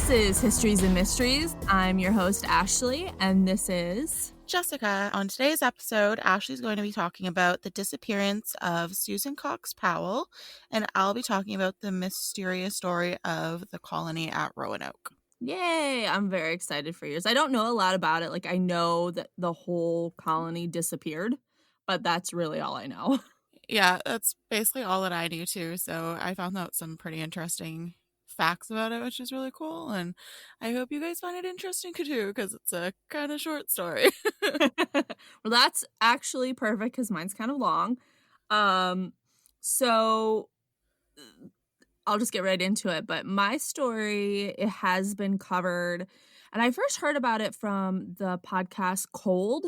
This is Histories and Mysteries. I'm your host, Ashley, and this is Jessica. On today's episode, Ashley's going to be talking about the disappearance of Susan Cox Powell, and I'll be talking about the mysterious story of the colony at Roanoke. Yay! I'm very excited for yours. I don't know a lot about it. Like, I know that the whole colony disappeared, but that's really all I know. Yeah, that's basically all that I knew too, so I found out some pretty interesting facts about it, which is really cool, and I hope you guys find it interesting too, because it's a kind of short story. Well, that's actually perfect because mine's kind of long. So I'll just get right into it. But my story, it has been covered, and I first heard about it from the podcast Cold.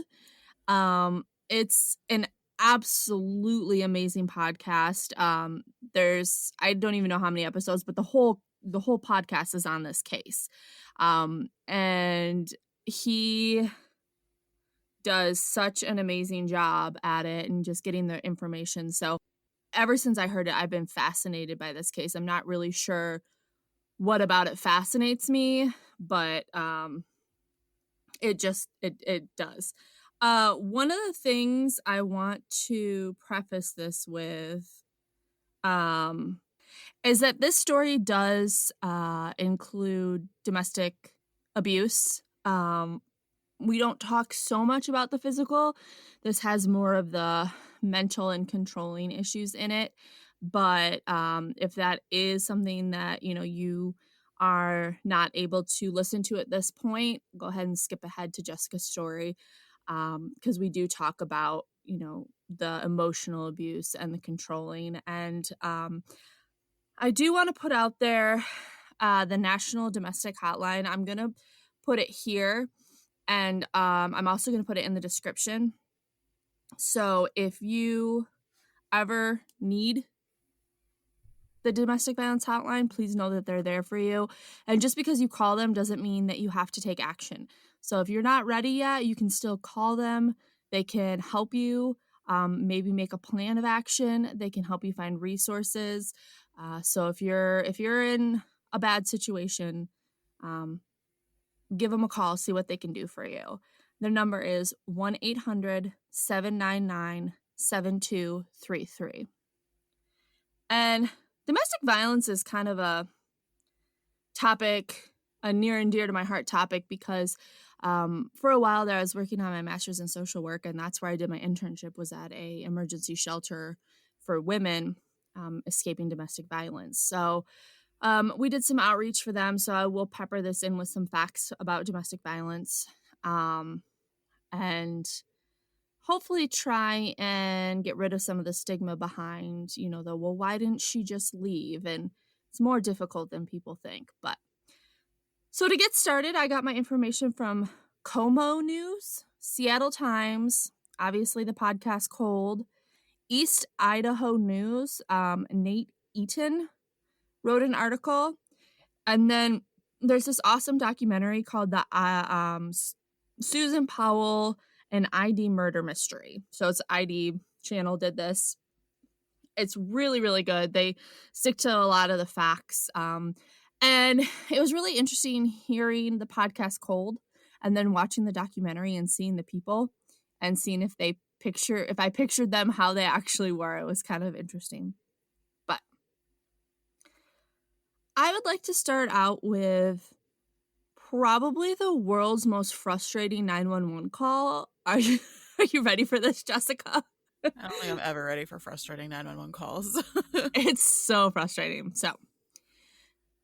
It's an absolutely amazing podcast. I don't even know how many episodes, but the whole podcast is on this case. And he does such an amazing job at it and just getting the information. So ever since I heard it, I've been fascinated by this case. I'm not really sure what about it fascinates me, but it does. One of the things I want to preface this with is that this story does include domestic abuse. We don't talk so much about the physical. This has more of the mental and controlling issues in it. But if that is something that, you are not able to listen to at this point, go ahead and skip ahead to Jessica's story, because we do talk about, the emotional abuse and the controlling. And I do want to put out there the National Domestic Hotline. I'm going to put it here. And I'm also going to put it in the description. So if you ever need the domestic violence hotline, please know that they're there for you. And just because you call them doesn't mean that you have to take action. So if you're not ready yet, you can still call them. They can help you maybe make a plan of action. They can help you find resources. So if you're in a bad situation, give them a call, see what they can do for you. Their number is 1-800-799-7233. And domestic violence is kind of a topic, a near and dear to my heart topic, because for a while there I was working on my master's in social work, and that's where I did my internship, was at a emergency shelter for women escaping domestic violence. So we did some outreach for them, so I will pepper this in with some facts about domestic violence, and hopefully try and get rid of some of the stigma behind, well, why didn't she just leave? And it's more difficult than people think. But so to get started, I got my information from Como News, Seattle Times, obviously the podcast Cold, East Idaho News. Nate Eaton wrote an article, and then there's this awesome documentary called the Susan Powell, an ID murder mystery. So it's ID channel did this. It's really, really good. They stick to a lot of the facts. And it was really interesting hearing the podcast Cold and then watching the documentary and seeing the people and seeing if I pictured them how they actually were. It was kind of interesting. But I would like to start out with probably the world's most frustrating 911 call. Are you ready for this, Jessica? I don't think I'm ever ready for frustrating 911 calls. It's so frustrating. So,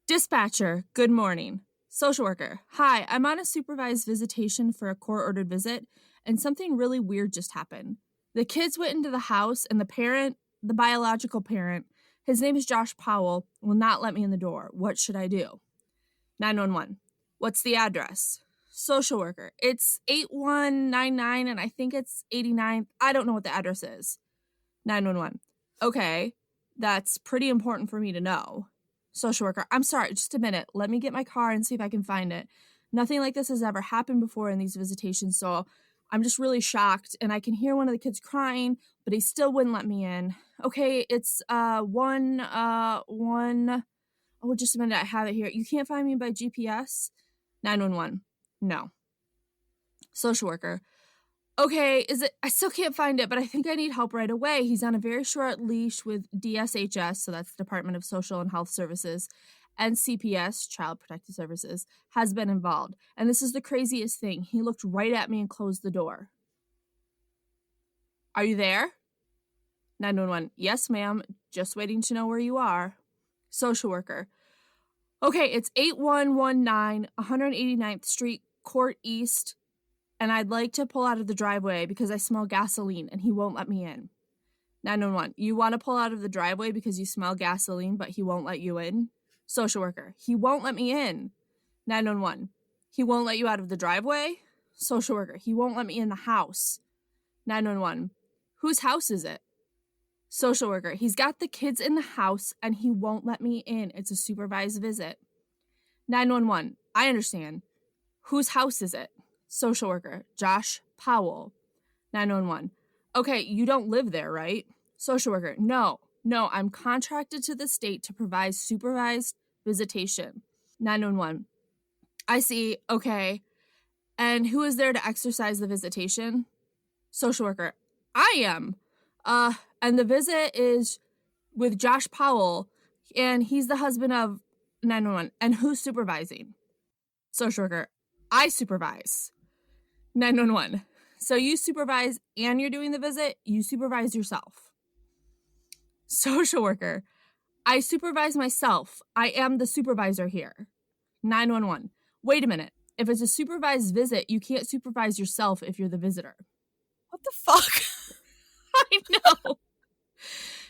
dispatcher, good morning. Social worker, hi, I'm on a supervised visitation for a court-ordered visit, and something really weird just happened. The kids went into the house, and the biological parent, his name is Josh Powell, will not let me in the door. What should I do? 911, what's the address? Social worker, it's 8199, and I think it's 89. I don't know what the address is. 911, okay, that's pretty important for me to know. Social worker, I'm sorry, just a minute. Let me get my car and see if I can find it. Nothing like this has ever happened before in these visitations, so I'm just really shocked, and I can hear one of the kids crying, but he still wouldn't let me in. Okay, it's 1 Oh, just a minute. I have it here. You can't find me by GPS? 911. No. Social worker. Okay, I still can't find it, but I think I need help right away. He's on a very short leash with DSHS, so that's the Department of Social and Health Services, and CPS, Child Protective Services, has been involved. And this is the craziest thing. He looked right at me and closed the door. Are you there? 911. Yes, ma'am. Just waiting to know where you are. Social worker. Okay, it's 8119 189th Street, Court East, and I'd like to pull out of the driveway because I smell gasoline and he won't let me in. 911. You want to pull out of the driveway because you smell gasoline, but he won't let you in? Social worker. He won't let me in. 911. He won't let you out of the driveway? Social worker. He won't let me in the house. 911. Whose house is it? Social worker. He's got the kids in the house and he won't let me in. It's a supervised visit. 911. I understand. Whose house is it? Social worker. Josh Powell. 911. Okay, you don't live there, right? Social worker. No, I'm contracted to the state to provide supervised visitation. 911. I see. Okay. And who is there to exercise the visitation? Social worker. I am. And the visit is with Josh Powell, and he's the husband of 911. And who's supervising? Social worker. I supervise. 911. So you supervise and you're doing the visit, you supervise yourself. Social worker. I supervise myself. I am the supervisor here. 911. Wait a minute. If it's a supervised visit, you can't supervise yourself if you're the visitor. What the fuck? I know.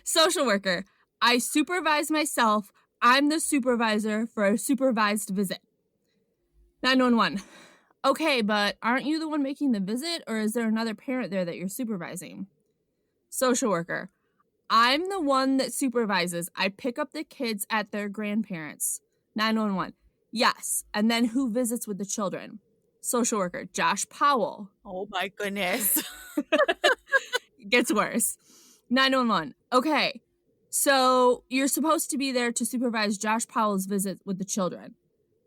Social worker. I supervise myself. I'm the supervisor for a supervised visit. 911. Okay, but aren't you the one making the visit, or is there another parent there that you're supervising? Social worker. I'm the one that supervises. I pick up the kids at their grandparents. 911. Yes. And then who visits with the children? Social worker. Josh Powell. Oh my goodness. Gets worse. 911. Okay. So you're supposed to be there to supervise Josh Powell's visit with the children.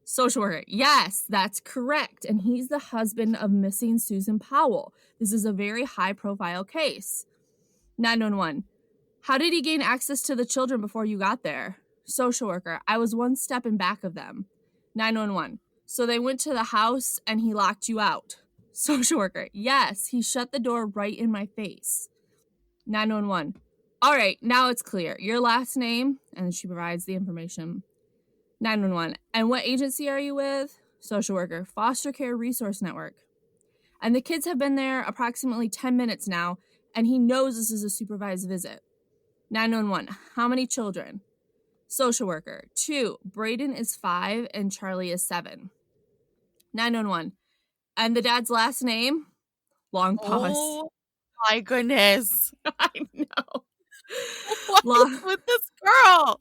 Social worker. Yes, that's correct. And he's the husband of missing Susan Powell. This is a very high profile case. 911. How did he gain access to the children before you got there? Social worker. I was one step in back of them. 911. So they went to the house and he locked you out. Social worker. Yes, he shut the door right in my face. 911. All right, now it's clear. Your last name, and she provides the information. 911. And what agency are you with? Social worker. Foster Care Resource Network. And the kids have been there approximately 10 minutes now, and he knows this is a supervised visit. 911. How many children? Social worker. 2. Braden is 5 and Charlie is 7. 911. And the dad's last name? Long pause. Oh my goodness. I know. What is with this girl?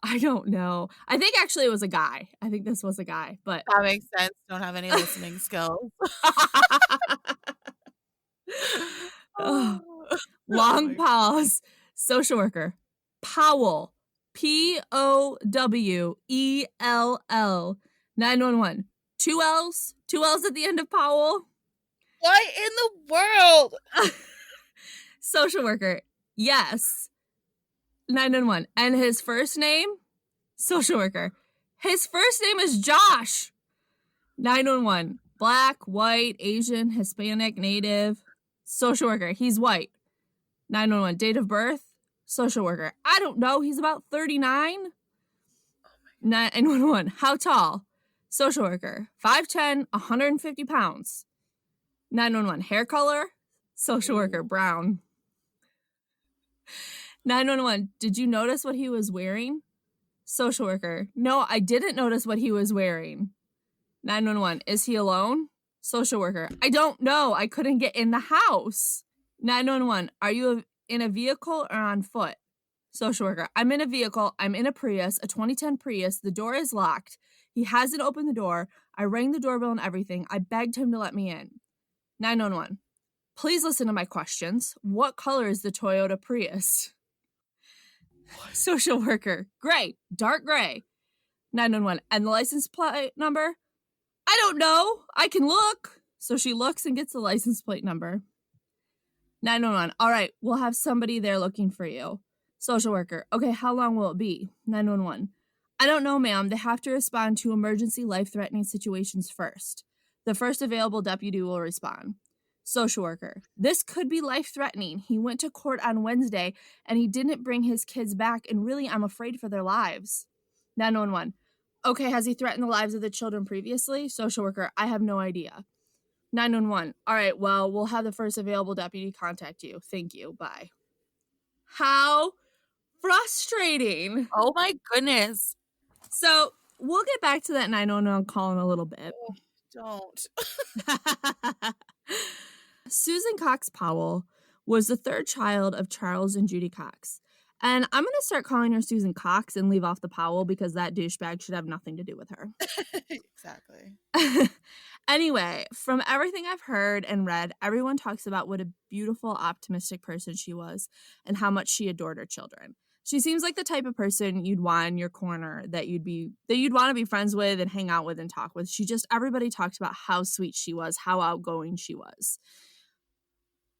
I don't know. I think actually it was a guy. I think this was a guy, but That makes sense. Don't have any listening skills. Oh. Long pause. Social worker. Powell. Powell. 911. 2 L's? 2 L's at the end of Powell? What in the world? Social worker. Yes. 911. And his first name? Social worker. His first name is Josh. 911. Black, white, Asian, Hispanic, Native. Social worker. He's white. 911. Date of birth? Social worker. I don't know. He's about 39. 911. How tall? Social worker. 5'10", 150 pounds. 911. Hair color? Social worker. Brown. 911. Did you notice what he was wearing? Social worker. No, I didn't notice what he was wearing. 911. Is he alone? Social worker. I don't know. I couldn't get in the house. 911. Are you in a vehicle or on foot? Social worker. I'm in a vehicle. I'm in a Prius, a 2010 Prius. The door is locked. He hasn't opened the door. I rang the doorbell and everything. I begged him to let me in. 911. Please listen to my questions. What color is the Toyota Prius? Social worker. Gray. Dark gray. 911. And the license plate number? I don't know. I can look. So she looks and gets the license plate number. 911. All right, we'll have somebody there looking for you. Social worker. Okay, how long will it be? 911. I don't know, ma'am. They have to respond to emergency life-threatening situations first. The first available deputy will respond. Social worker. This could be life-threatening. He went to court on Wednesday, and he didn't bring his kids back, and really, I'm afraid for their lives. 911. Okay, has he threatened the lives of the children previously? Social worker. I have no idea. 911. All right, well, we'll have the first available deputy contact you. Thank you. Bye. How frustrating. Oh my goodness. So we'll get back to that 911 call in a little bit. Oh, don't. Susan Cox Powell was the third child of Charles and Judy Cox. And I'm going to start calling her Susan Cox and leave off the Powell because that douchebag should have nothing to do with her. Exactly. Anyway, from everything I've heard and read, everyone talks about what a beautiful, optimistic person she was and how much she adored her children. She seems like the type of person you'd want in your corner that you'd want to be friends with and hang out with and talk with. Everybody talked about how sweet she was, how outgoing she was.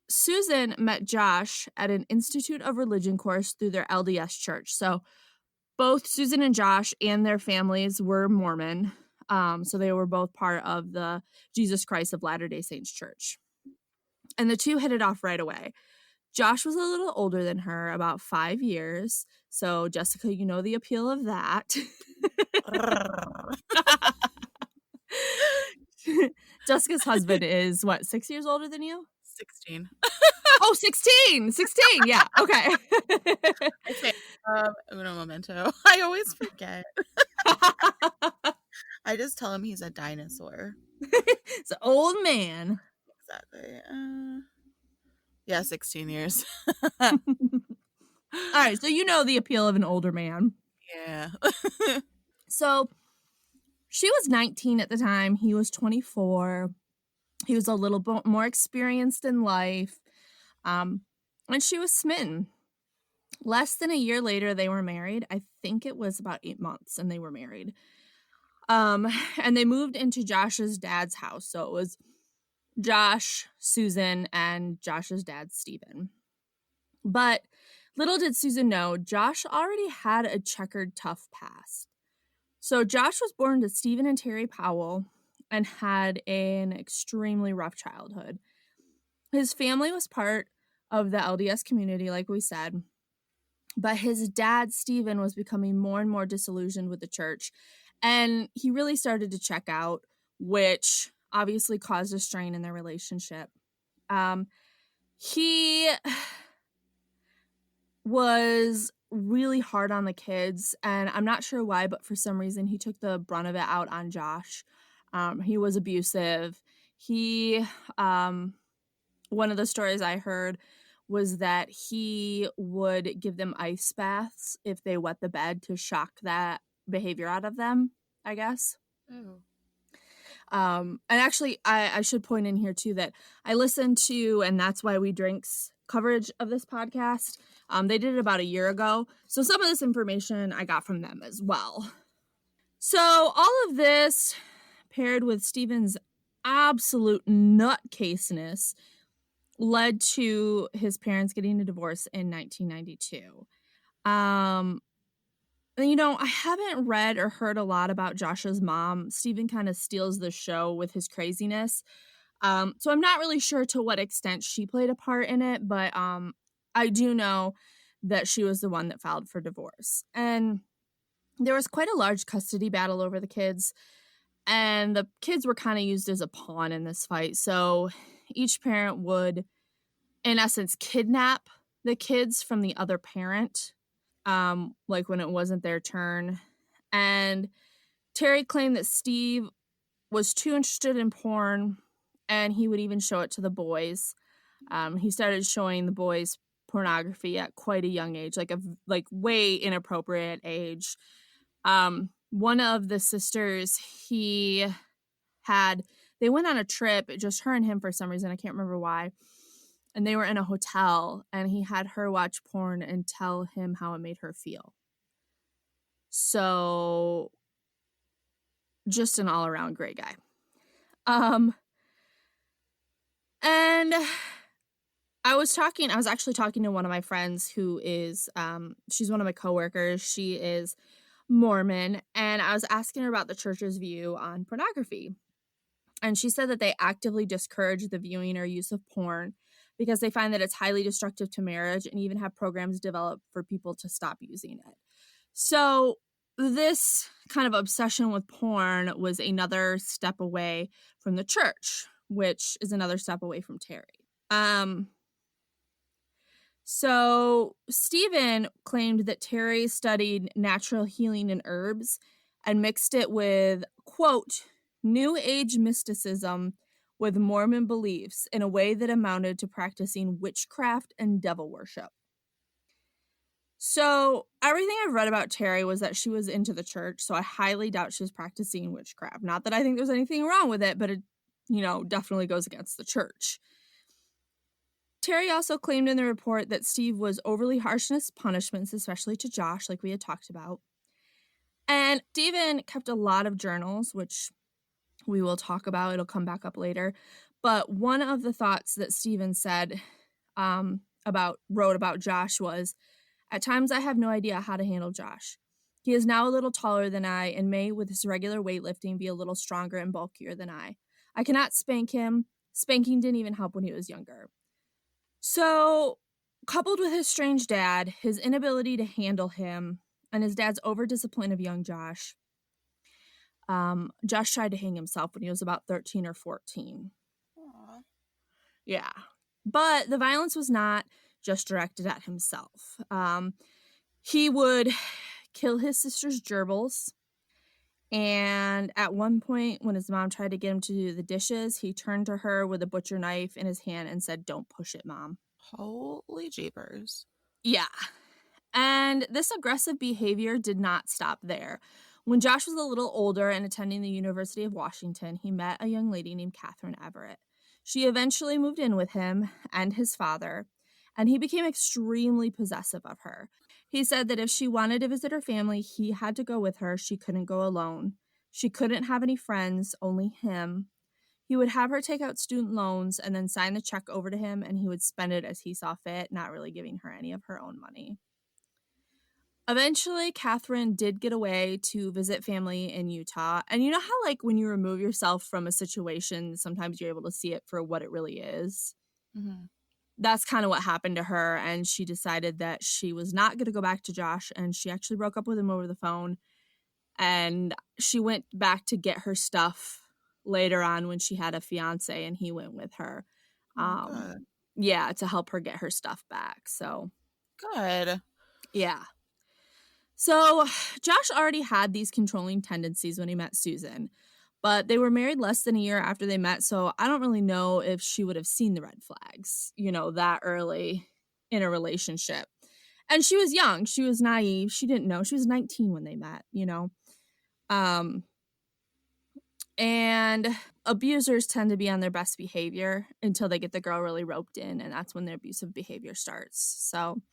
Susan met Josh at an Institute of Religion course through their LDS church. So both Susan and Josh and their families were Mormon. So they were both part of the Jesus Christ of Latter-day Saints church. And the two hit it off right away. Josh was a little older than her, about 5 years. So, Jessica, you know the appeal of that. Jessica's husband is, 6 years older than you? 16. Oh, 16! 16, yeah, okay. I say, uno momento. I always forget. I just tell him he's a dinosaur. It's an old man. Exactly. Yeah, 16 years. All right, so you know the appeal of an older man. Yeah. So she was 19 at the time. He was 24. He was a little bit more experienced in life. And she was smitten. Less than a year later, they were married. I think it was about 8 months, and they were married. And they moved into Josh's dad's house. So it was Josh, Susan, and Josh's dad, Stephen. But little did Susan know, Josh already had a checkered, tough past. So Josh was born to Stephen and Terry Powell and had an extremely rough childhood. His family was part of the LDS community, like we said, but his dad, Stephen, was becoming more and more disillusioned with the church, and he really started to check out, which obviously caused a strain in their relationship. He was really hard on the kids, and I'm not sure why, but for some reason he took the brunt of it out on Josh. He was abusive. One of the stories I heard was that he would give them ice baths if they wet the bed to shock that behavior out of them, I guess. Oh. And actually, I should point in here, too, that I listened to, and That's Why We Drink's coverage of this podcast. They did it about a year ago. So some of this information I got from them as well. So all of this, paired with Stephen's absolute nutcaseness, led to his parents getting a divorce in 1992. You know, I haven't read or heard a lot about Josh's mom. Stephen kind of steals the show with his craziness. So I'm not really sure to what extent she played a part in it, but I do know that she was the one that filed for divorce. And there was quite a large custody battle over the kids, and the kids were kind of used as a pawn in this fight. So each parent would, in essence, kidnap the kids from the other parent, like when it wasn't their turn. And Terry claimed that Steve was too interested in porn, and he would even show it to the boys. He started showing the boys pornography at quite a young age, like way inappropriate age. One of the sisters they went on a trip, just her and him for some reason, I can't remember why. And they were in a hotel, and he had her watch porn and tell him how it made her feel. So just an all-around great guy. And I was actually talking to one of my friends who is, she's one of my coworkers. She is Mormon, and I was asking her about the church's view on pornography. And she said that they actively discourage the viewing or use of porn because they find that it's highly destructive to marriage, and even have programs developed for people to stop using it. So this kind of obsession with porn was another step away from the church, which is another step away from Terry. So Stephen claimed that Terry studied natural healing and herbs and mixed it with, quote, New Age mysticism with Mormon beliefs in a way that amounted to practicing witchcraft and devil worship. So everything I've read about Terry was that she was into the church, so I highly doubt she was practicing witchcraft. Not that I think there's anything wrong with it, but it, definitely goes against the church. Terry also claimed in the report that Steve was overly harsh in his punishments, especially to Josh, like we had talked about. And Stephen kept a lot of journals, which we will talk about. It'll come back up later. But one of the thoughts that Stephen said wrote about Josh was, at times I have no idea how to handle Josh. He is now a little taller than I and may, with his regular weightlifting, be a little stronger and bulkier than I. I cannot spank him. Spanking didn't even help when he was younger. So, coupled with his strange dad, his inability to handle him, and his dad's over-discipline of young Josh, Josh tried to hang himself when he was about 13 or 14. Aww. Yeah. But the violence was not just directed at himself. He would kill his sister's gerbils. And at one point, when his mom tried to get him to do the dishes, he turned to her with a butcher knife in his hand and said, "Don't push it, Mom." Holy jeepers. Yeah. And this aggressive behavior did not stop there. When Josh was a little older and attending the University of Washington, he met a young lady named Catherine Everett. She eventually moved in with him and his father, and he became extremely possessive of her. He said that if she wanted to visit her family, he had to go with her. She couldn't go alone. She couldn't have any friends, only him. He would have her take out student loans and then sign the check over to him, and he would spend it as he saw fit, not really giving her any of her own money. Eventually, Catherine did get away to visit family in Utah. And you know how, like, when you remove yourself from a situation, sometimes you're able to see it for what it really is? Mm-hmm. That's kind of what happened to her, and she decided that she was not going to go back to Josh, and she actually broke up with him over the phone, and she went back to get her stuff later on when she had a fiance, and he went with her. Oh, good. Yeah, to help her get her stuff back. So Good. yeah. So Josh already had these controlling tendencies when he met Susan, but they were married less than a year after they met, so I don't really know if she would have seen the red flags, that early in a relationship. And she was young. She was naive. She didn't know. She was 19 when they met, And abusers tend to be on their best behavior until they get the girl really roped in, and that's when their abusive behavior starts. So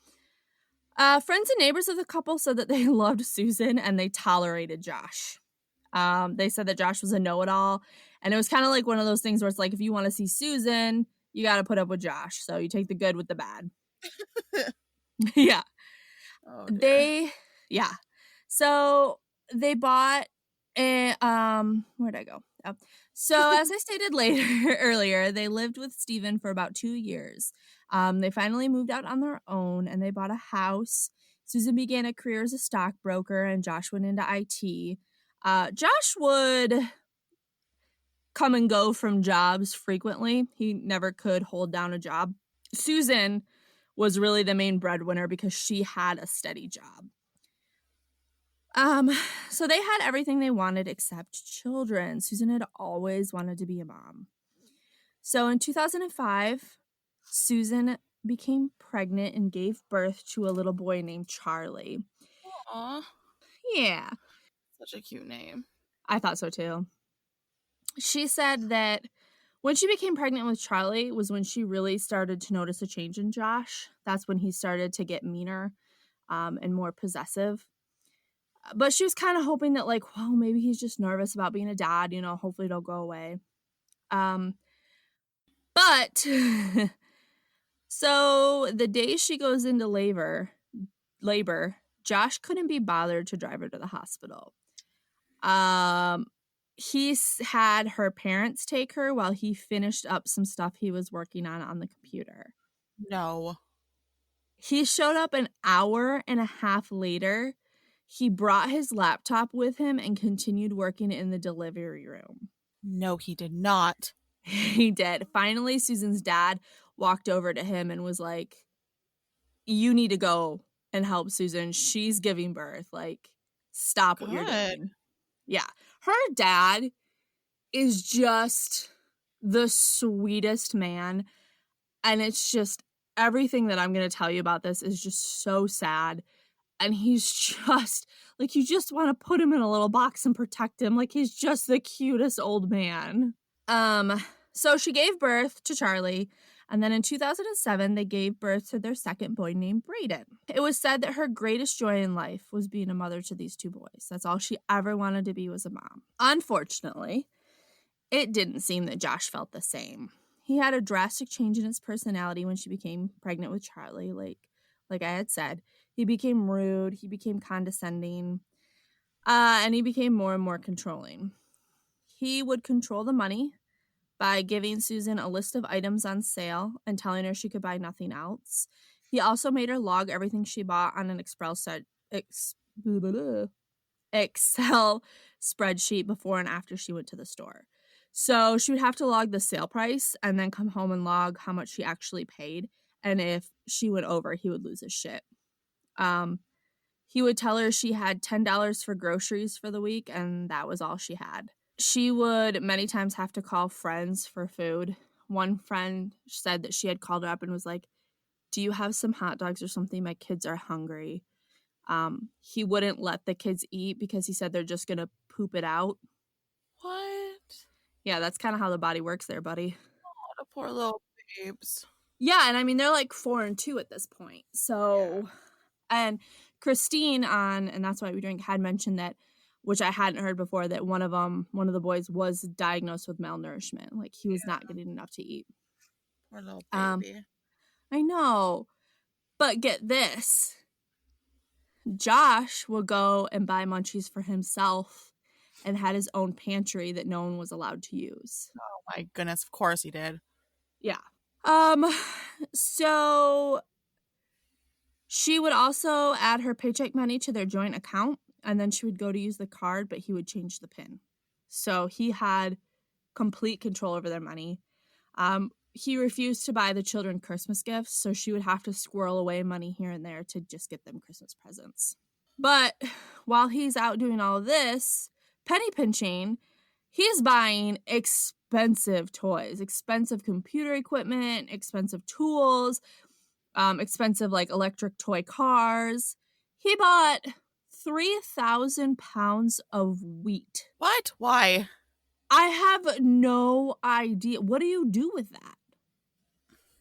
friends and neighbors of the couple said that they loved Susan and they tolerated Josh. They said that Josh was a know-it-all, and it was kind of like one of those things where it's like, if you want to see Susan, you got to put up with Josh. So you take the good with the bad. Yeah. Oh, dear. So they bought where'd I go? Oh. So as I stated earlier, they lived with Stephen for about 2 years. They finally moved out on their own and they bought a house. Susan began a career as a stockbroker and Josh went into IT. Josh would come and go from jobs frequently. He never could hold down a job. Susan was really the main breadwinner because she had a steady job. So they had everything they wanted except children. Susan had always wanted to be a mom. So in 2005, Susan became pregnant and gave birth to a little boy named Charlie. Aw. Yeah. Such a cute name. I thought so too. She said that when she became pregnant with Charlie was when she really started to notice a change in Josh. That's when he started to get meaner and more possessive. But she was kind of hoping that, like, well, maybe he's just nervous about being a dad, you know, hopefully it'll go away. But so the day she goes into labor, Josh couldn't be bothered to drive her to the hospital. He's had her parents take her while he finished up some stuff he was working on the computer. No. He showed up an hour and a half later. He brought his laptop with him and continued working in the delivery room. No, he did not. He did. Finally, Susan's dad walked over to him and was like, you need to go and help Susan. She's giving birth. Like, stop what you're doing. Yeah. Her dad is just the sweetest man. And it's just everything that I'm going to tell you about this is just so sad. And he's just like, you just want to put him in a little box and protect him. Like, he's just the cutest old man. So she gave birth to Charlie. And then in 2007, they gave birth to their second boy named Braden. It was said that her greatest joy in life was being a mother to these two boys. That's all she ever wanted to be, was a mom. Unfortunately, it didn't seem that Josh felt the same. He had a drastic change in his personality when she became pregnant with Charlie. Like I had said, he became rude, he became condescending, and he became more and more controlling. He would control the money by giving Susan a list of items on sale and telling her she could buy nothing else. He also made her log everything she bought on an Excel spreadsheet before and after she went to the store. So she would have to log the sale price and then come home and log how much she actually paid. And if she went over, he would lose his shit. He would tell her she had $10 for groceries for the week, and that was all she had. She would many times have to call friends for food. One friend said that she had called up and was like, do you have some hot dogs or something? My kids are hungry. He wouldn't let the kids eat because he said they're just going to poop it out. What? Yeah, that's kind of how the body works there, buddy. Oh, the poor little babes. Yeah, and I mean, they're like 4 and 2 at this point. So, and Christine on And That's Why We Drink had mentioned that, which I hadn't heard before, that one of the boys was diagnosed with malnourishment. Like, he was not getting enough to eat. Poor little baby. I know. But get this. Josh will go and buy munchies for himself and had his own pantry that no one was allowed to use. Oh my goodness, of course he did. Yeah. So she would also add her paycheck money to their joint account, and then she would go to use the card, but he would change the PIN. So he had complete control over their money. He refused to buy the children Christmas gifts, so she would have to squirrel away money here and there to just get them Christmas presents. But while he's out doing all of this, penny pinching, he's buying expensive toys, expensive computer equipment, expensive tools, expensive like electric toy cars. He bought 3,000 pounds of wheat. What? Why? I have no idea. What do you do with that?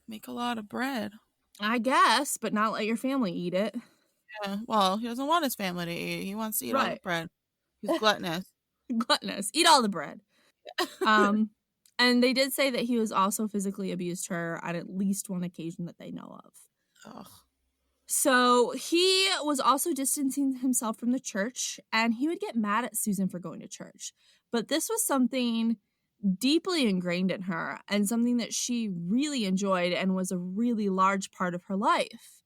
Make a lot of bread. I guess, but not let your family eat it. Yeah, well, he doesn't want his family to eat. He wants to eat all the bread. He's gluttonous. Gluttonous. Eat all the bread. And they did say that he was also physically abused her on at least one occasion that they know of. Ugh. So he was also distancing himself from the church, and he would get mad at Susan for going to church. But this was something deeply ingrained in her and something that she really enjoyed and was a really large part of her life.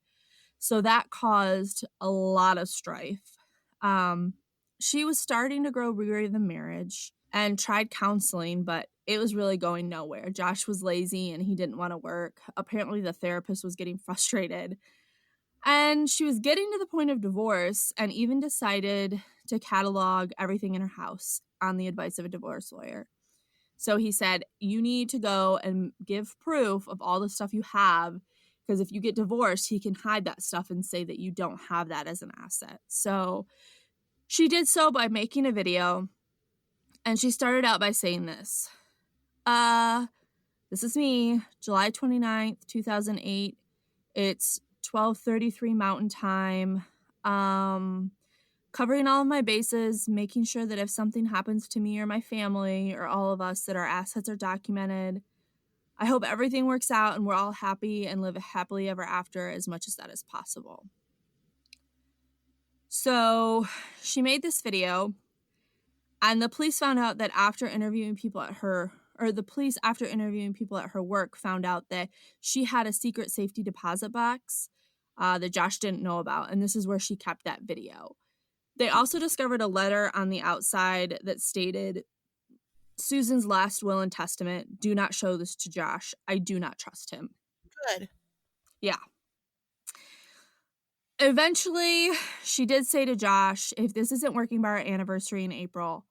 So that caused a lot of strife. She was starting to grow weary of the marriage and tried counseling, but it was really going nowhere. Josh was lazy and he didn't want to work. Apparently the therapist was getting frustrated. And she was getting to the point of divorce and even decided to catalog everything in her house on the advice of a divorce lawyer. So he said, you need to go and give proof of all the stuff you have, because if you get divorced, he can hide that stuff and say that you don't have that as an asset. So she did so by making a video, and she started out by saying this. This is me, July 29th, 2008. It's 12:33 Mountain Time. covering all of my bases, making sure that if something happens to me or my family or all of us, that our assets are documented. I hope everything works out and we're all happy and live happily ever after as much as that is possible. So she made this video, and the police found out that after interviewing people at her, after interviewing people at her work, found out that she had a secret safety deposit box that Josh didn't know about, and this is where she kept that video. They also discovered a letter on the outside that stated, Susan's last will and testament, do not show this to Josh. I do not trust him. Good. Yeah. Eventually, she did say to Josh, if this isn't working by our anniversary in April,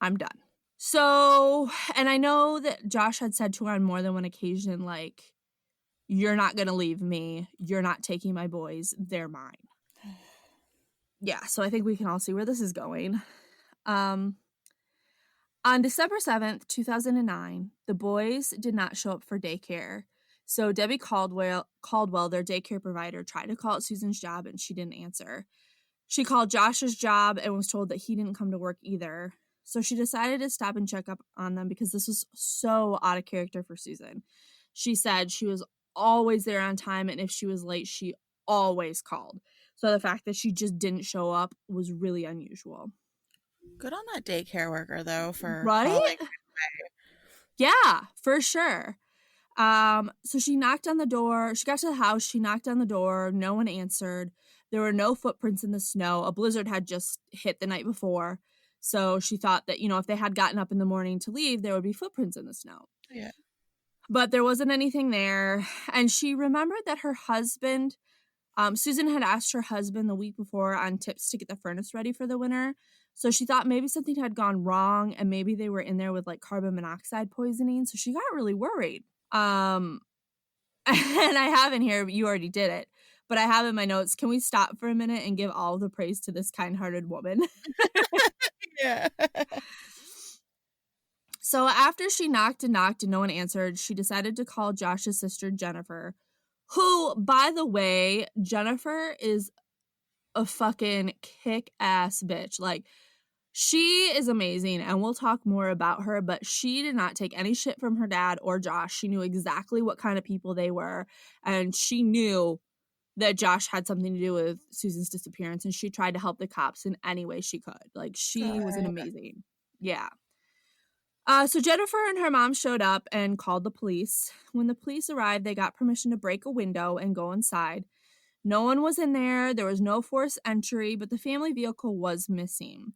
I'm done. So, and I know that Josh had said to her on more than one occasion, like, you're not going to leave me. You're not taking my boys. They're mine. Yeah, so I think we can all see where this is going. On December 7th, 2009, the boys did not show up for daycare. So Debbie Caldwell, their daycare provider, tried to call at Susan's job and she didn't answer. She called Josh's job and was told that he didn't come to work either. So she decided to stop and check up on them because this was so out of character for Susan. She said she was always there on time, and if she was late, she always called. So the fact that she just didn't show up was really unusual. Good on that daycare worker, though, for right? calling. Yeah, for sure. So she knocked on the door. She got to the house. She knocked on the door. No one answered. There were no footprints in the snow. A blizzard had just hit the night before. So she thought that, if they had gotten up in the morning to leave, there would be footprints in the snow. Yeah. But there wasn't anything there. And she remembered that her husband, Susan had asked her husband the week before on tips to get the furnace ready for the winter. So she thought maybe something had gone wrong and maybe they were in there with like carbon monoxide poisoning. So she got really worried. And I have in here, you already did it, but I have in my notes, can we stop for a minute and give all the praise to this kind-hearted woman? Yeah. So after she knocked and no one answered, she decided to call Josh's sister, Jennifer, who, by the way, Jennifer is a fucking kick-ass bitch. Like, she is amazing, and we'll talk more about her, but she did not take any shit from her dad or Josh. She knew exactly what kind of people they were, and she knew that Josh had something to do with Susan's disappearance, and she tried to help the cops in any way she could. Like, she was an amazing. Yeah. So Jennifer and her mom showed up and called the police. When the police arrived, they got permission to break a window and go inside. No one was in there. There was no forced entry, but the family vehicle was missing.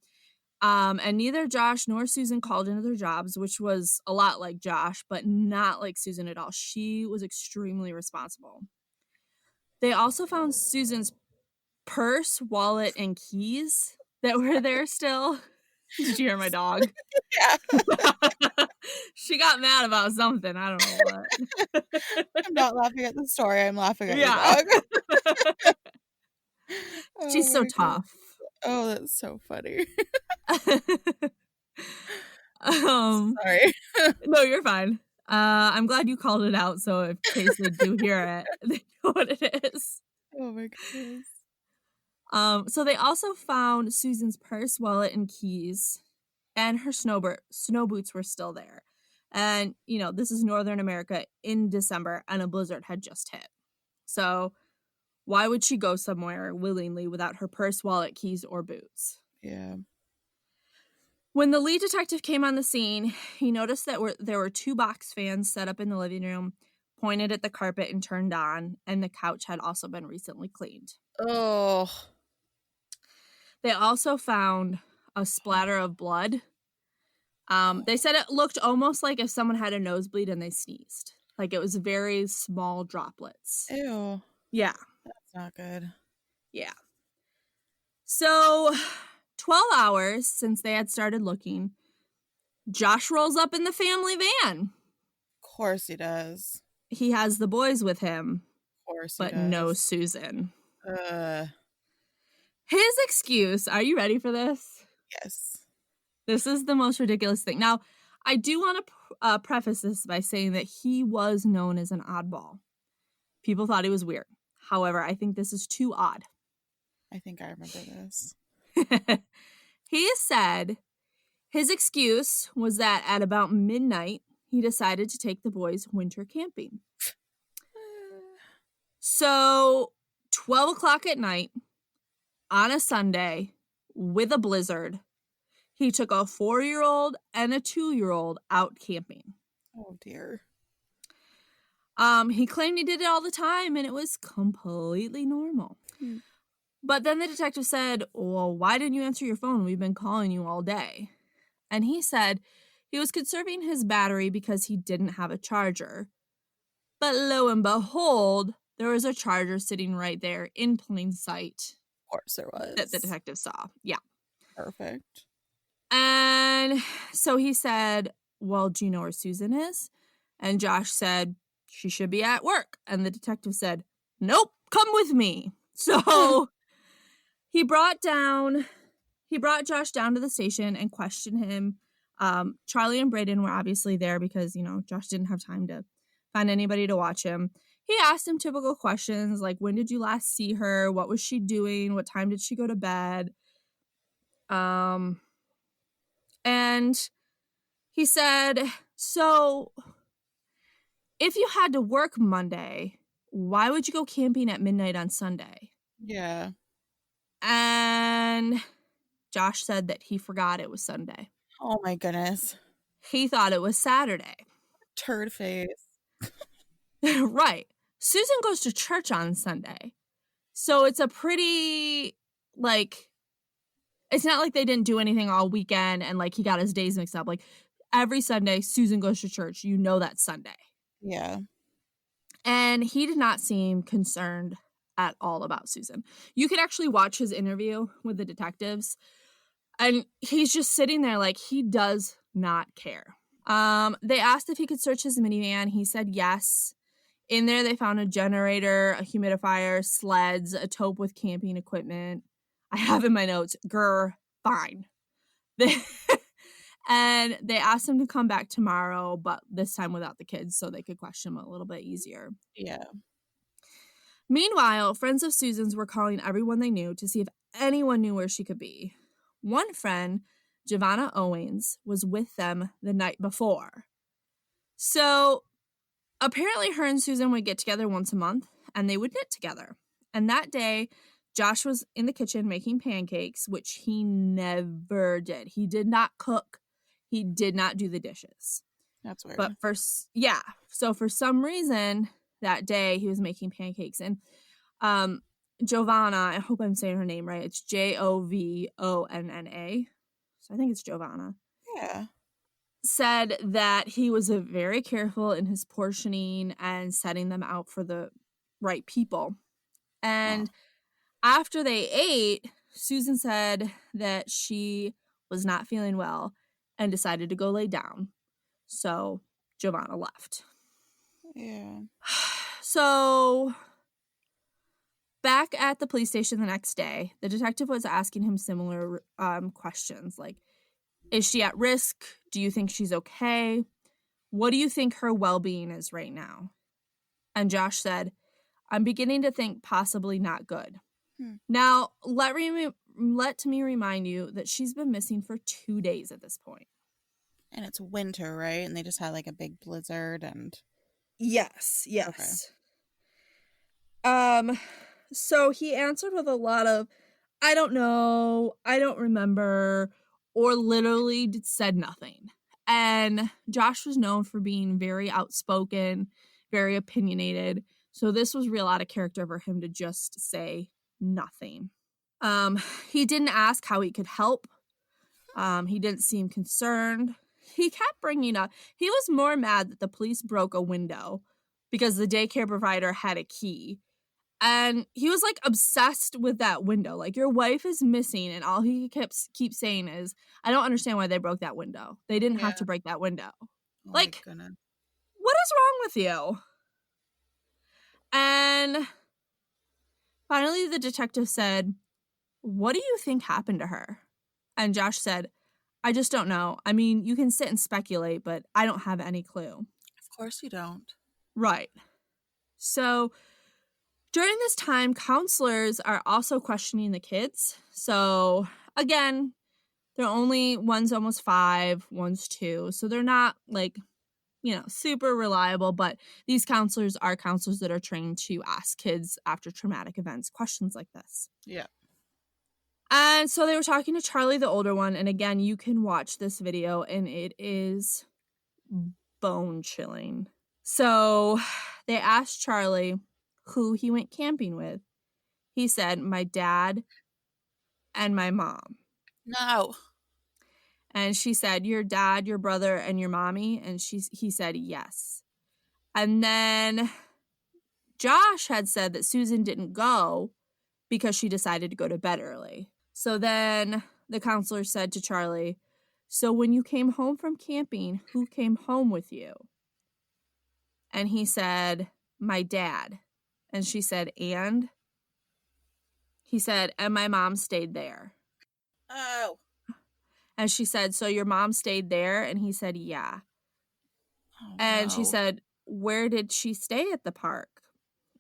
And neither Josh nor Susan called into their jobs, which was a lot like Josh, but not like Susan at all. She was extremely responsible. They also found Susan's purse, wallet, and keys that were there still. Did you hear my dog? Yeah. She got mad about something. I don't know what. I'm not laughing at the story. I'm laughing at your dog. She's so tough. Oh, that's so funny. Sorry. No, you're fine. I'm glad you called it out, so in case they do hear it, they know what it is. Oh my goodness. So they also found Susan's purse, wallet, and keys, and her snow boots were still there. And, this is Northern America in December, and a blizzard had just hit. So why would she go somewhere willingly without her purse, wallet, keys, or boots? Yeah. When the lead detective came on the scene, he noticed that there were 2 box fans set up in the living room, pointed at the carpet and turned on, and the couch had also been recently cleaned. Oh. They also found a splatter of blood. They said it looked almost like if someone had a nosebleed and they sneezed. Like it was very small droplets. Ew. Yeah. That's not good. Yeah. So 12 hours since they had started looking, Josh rolls up in the family van. Of course he does. He has the boys with him. Of course he does. But no Susan. His excuse, are you ready for this? Yes. This is the most ridiculous thing. Now, I do want to preface this by saying that he was known as an oddball. People thought he was weird. However, I think this is too odd. I think I remember this. He said his excuse was that at about midnight, he decided to take the boys winter camping. So, 12 o'clock at night on a Sunday with a blizzard, he took a 4-year-old and a 2-year-old out camping. Oh, dear. He claimed he did it all the time and it was completely normal. But then the detective said, well, why didn't you answer your phone? We've been calling you all day. And he said he was conserving his battery because he didn't have a charger. But lo and behold, there was a charger sitting right there in plain sight. Of course there was. That the detective saw. Yeah. Perfect. And so he said, well, do you know where Susan is? And Josh said, she should be at work. And the detective said, nope, come with me. So he brought Josh down to the station and questioned him. Charlie and Braden were obviously there because, Josh didn't have time to find anybody to watch him. He asked him typical questions like, when did you last see her? What was she doing? What time did she go to bed? And he said, so if you had to work Monday, why would you go camping at midnight on Sunday? Yeah. And Josh said that he forgot it was Sunday. Oh, my goodness. He thought it was Saturday. Turd face. Right. Susan goes to church on Sunday. So it's a pretty, it's not like they didn't do anything all weekend and, he got his days mixed up. Every Sunday, Susan goes to church. You know that's Sunday. Yeah. And he did not seem concerned at all about Susan. You could actually watch his interview with the detectives. And he's just sitting there he does not care. They asked if he could search his minivan. He said yes. In there, they found a generator, a humidifier, sleds, a tote with camping equipment. I have in my notes, fine. And they asked him to come back tomorrow, but this time without the kids so they could question him a little bit easier. Yeah. Meanwhile, friends of Susan's were calling everyone they knew to see if anyone knew where she could be. One friend, Giovanna Owens, was with them the night before. So apparently her and Susan would get together once a month and they would knit together. And that day, Josh was in the kitchen making pancakes, which he never did. He did not cook. He did not do the dishes. That's weird. But so for some reason that day he was making pancakes. And Giovanna, I hope I'm saying her name right. It's Jovonna. So I think it's Giovanna. Yeah. Said that he was very careful in his portioning and setting them out for the right people. And after they ate, Susan said that she was not feeling well and decided to go lay down. So Giovanna left. Yeah. So back at the police station the next day, the detective was asking him similar questions like, is she at risk? Do you think she's okay? What do you think her well-being is right now? And Josh said, I'm beginning to think possibly not good. Now, let me remind you that she's been missing for 2 days at this point. And it's winter, right? And they just had a big blizzard and... Yes. Okay. So he answered with a lot of, I don't know, I don't remember, or literally said nothing. And Josh was known for being very outspoken, very opinionated. So this was real out of character for him to just say nothing. He didn't ask how he could help. He didn't seem concerned. He kept bringing up, he was more mad that the police broke a window because the daycare provider had a key. And he was obsessed with that window. Your wife is missing. And all he keeps saying is, I don't understand why they broke that window. They didn't have to break that window. Oh my goodness. What is wrong with you? And finally, the detective said, what do you think happened to her? And Josh said, I just don't know. I mean, you can sit and speculate, but I don't have any clue. Of course you don't. Right. So during this time, counselors are also questioning the kids. So again, one's almost 5, one's 2. So they're not like, super reliable, but these counselors are counselors that are trained to ask kids after traumatic events questions like this. Yeah. And so they were talking to Charlie, the older one. And again, you can watch this video and it is bone chilling. So they asked Charlie who he went camping with. He said, my dad and my mom. No. And she said, your dad, your brother, and your mommy? And he said, yes. And then Josh had said that Susan didn't go because she decided to go to bed early. So then the counselor said to Charlie, so when you came home from camping, who came home with you? And he said, my dad. And she said, and? He said, and my mom stayed there. Oh. And she said, so your mom stayed there? And he said, yeah. Oh, And no. she said, where did she stay at the park?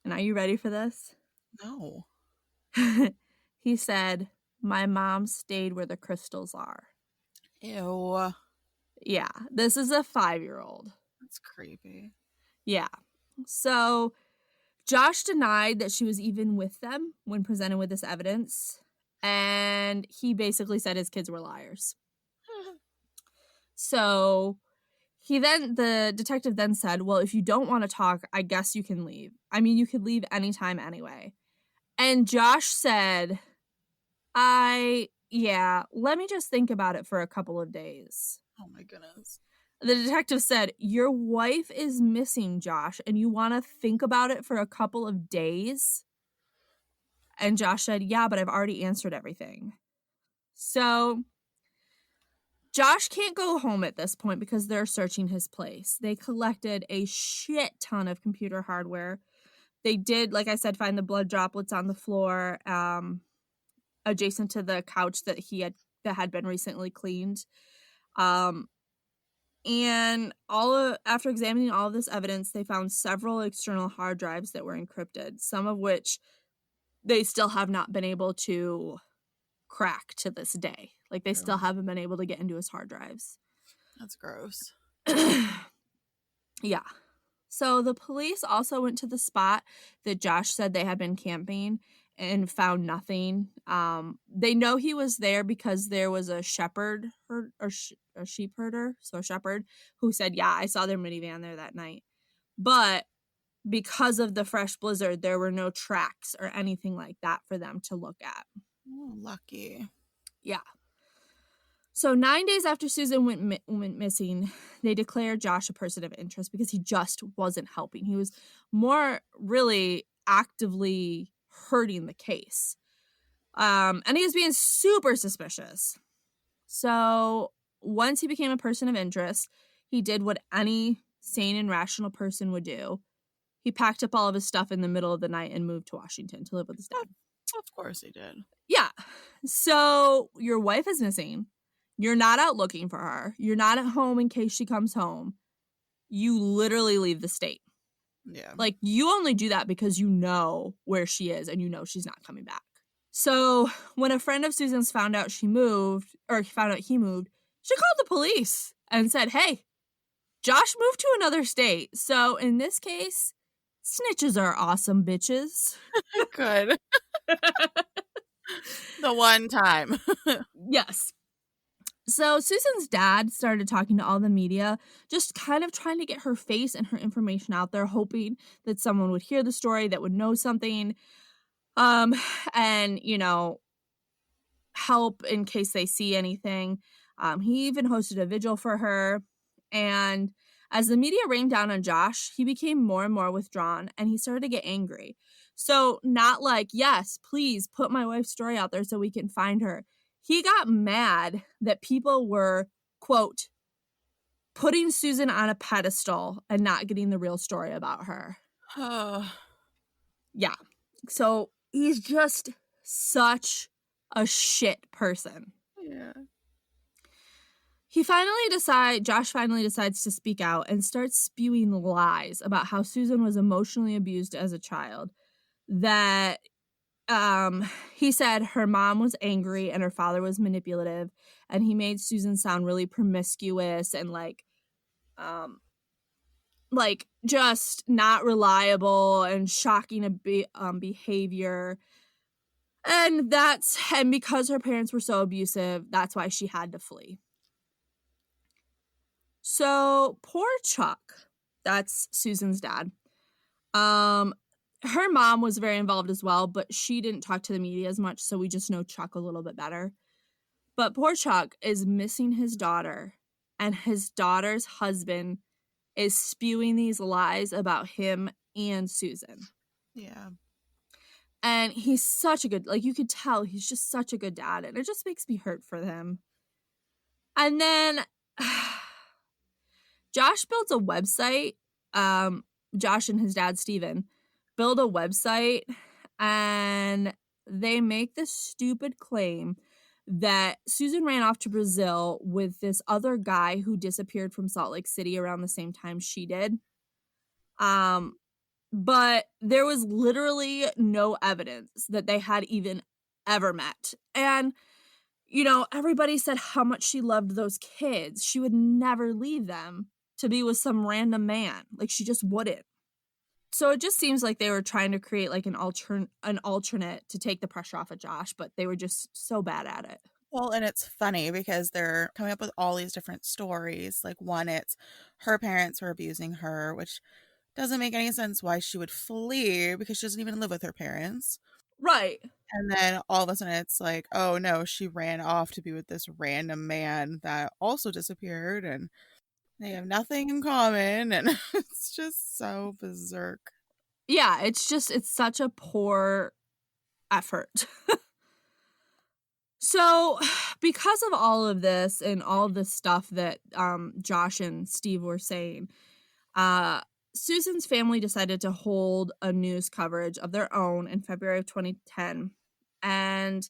And are you ready for this? No. He said, my mom stayed where the crystals are. Ew. Yeah, this is a 5-year-old. That's creepy. Yeah. So Josh denied that she was even with them when presented with this evidence. And he basically said his kids were liars. So the detective then said, well, if you don't want to talk, I guess you can leave. I mean, you could leave anytime anyway. And Josh said, let me just think about it for a couple of days. Oh my goodness. The detective said, your wife is missing, Josh, and you want to think about it for a couple of days? And Josh said, yeah, but I've already answered everything. So Josh can't go home at this point because they're searching his place. They collected a shit ton of computer hardware. They did, like I said, find the blood droplets on the floor adjacent to the couch that had been recently cleaned. And after examining all of this evidence, they found several external hard drives that were encrypted, some of which they still have not been able to crack to this day. Like, they still haven't been able to get into his hard drives. That's gross. Yeah. So the police also went to the spot that Josh said they had been camping and found nothing. They know he was there because there was a shepherd or sheep herder, so a shepherd, who said, yeah, I saw their minivan there that night. But because of the fresh blizzard, there were no tracks or anything like that for them to look at. Oh, lucky. Yeah. So 9 days after Susan went missing, they declared Josh a person of interest because he just wasn't helping. He was more really actively hurting the case. And he was being super suspicious. So once he became a person of interest, he did what any sane and rational person would do. He packed up all of his stuff in the middle of the night and moved to Washington to live with his dad. Of course he did. Yeah. So your wife is missing. You're not out looking for her. You're not at home in case she comes home. You literally leave the state. Yeah. Like, you only do that because you know where she is and you know she's not coming back. So when a friend of Susan's found out he moved, she called the police and said, hey, Josh moved to another state. So in this case, snitches are awesome bitches. Good. The one time. Yes. So Susan's dad started talking to all the media, just kind of trying to get her face and her information out there, hoping that someone would hear the story, that would know something, and, help in case they see anything. He even hosted a vigil for her. And as the media rained down on Josh, he became more and more withdrawn, and he started to get angry. So not like, yes, please put my wife's story out there so we can find her. He got mad that people were, quote, putting Susan on a pedestal and not getting the real story about her. Yeah. So he's just such a shit person. Yeah. Josh finally decides to speak out and starts spewing lies about how Susan was emotionally abused as a child. That he said her mom was angry and her father was manipulative, and he made Susan sound really promiscuous and just not reliable and shocking behavior. And because her parents were so abusive, that's why she had to flee. So poor Chuck, that's Susan's dad. Her mom was very involved as well, but she didn't talk to the media as much, so we just know Chuck a little bit better. But poor Chuck is missing his daughter, and his daughter's husband is spewing these lies about him and Susan. Yeah. And he's such a good, you could tell he's just such a good dad, and it just makes me hurt for them. And then Josh builds a website. Josh and his dad, Steven, build a website, and they make this stupid claim that Susan ran off to Brazil with this other guy who disappeared from Salt Lake City around the same time she did. But there was literally no evidence that they had even ever met. And, everybody said how much she loved those kids. She would never leave them to be with some random man. She just wouldn't. So it just seems like they were trying to create an alternate to take the pressure off of Josh, but they were just so bad at it. Well, and it's funny because they're coming up with all these different stories. One, it's her parents were abusing her, which doesn't make any sense why she would flee because she doesn't even live with her parents. Right. And then all of a sudden it's oh no, she ran off to be with this random man that also disappeared and they have nothing in common. And it's just so berserk. Yeah, it's such a poor effort. So, because of all of this and all of the stuff that Josh and Steve were saying, Susan's family decided to hold a news coverage of their own in February of 2010. And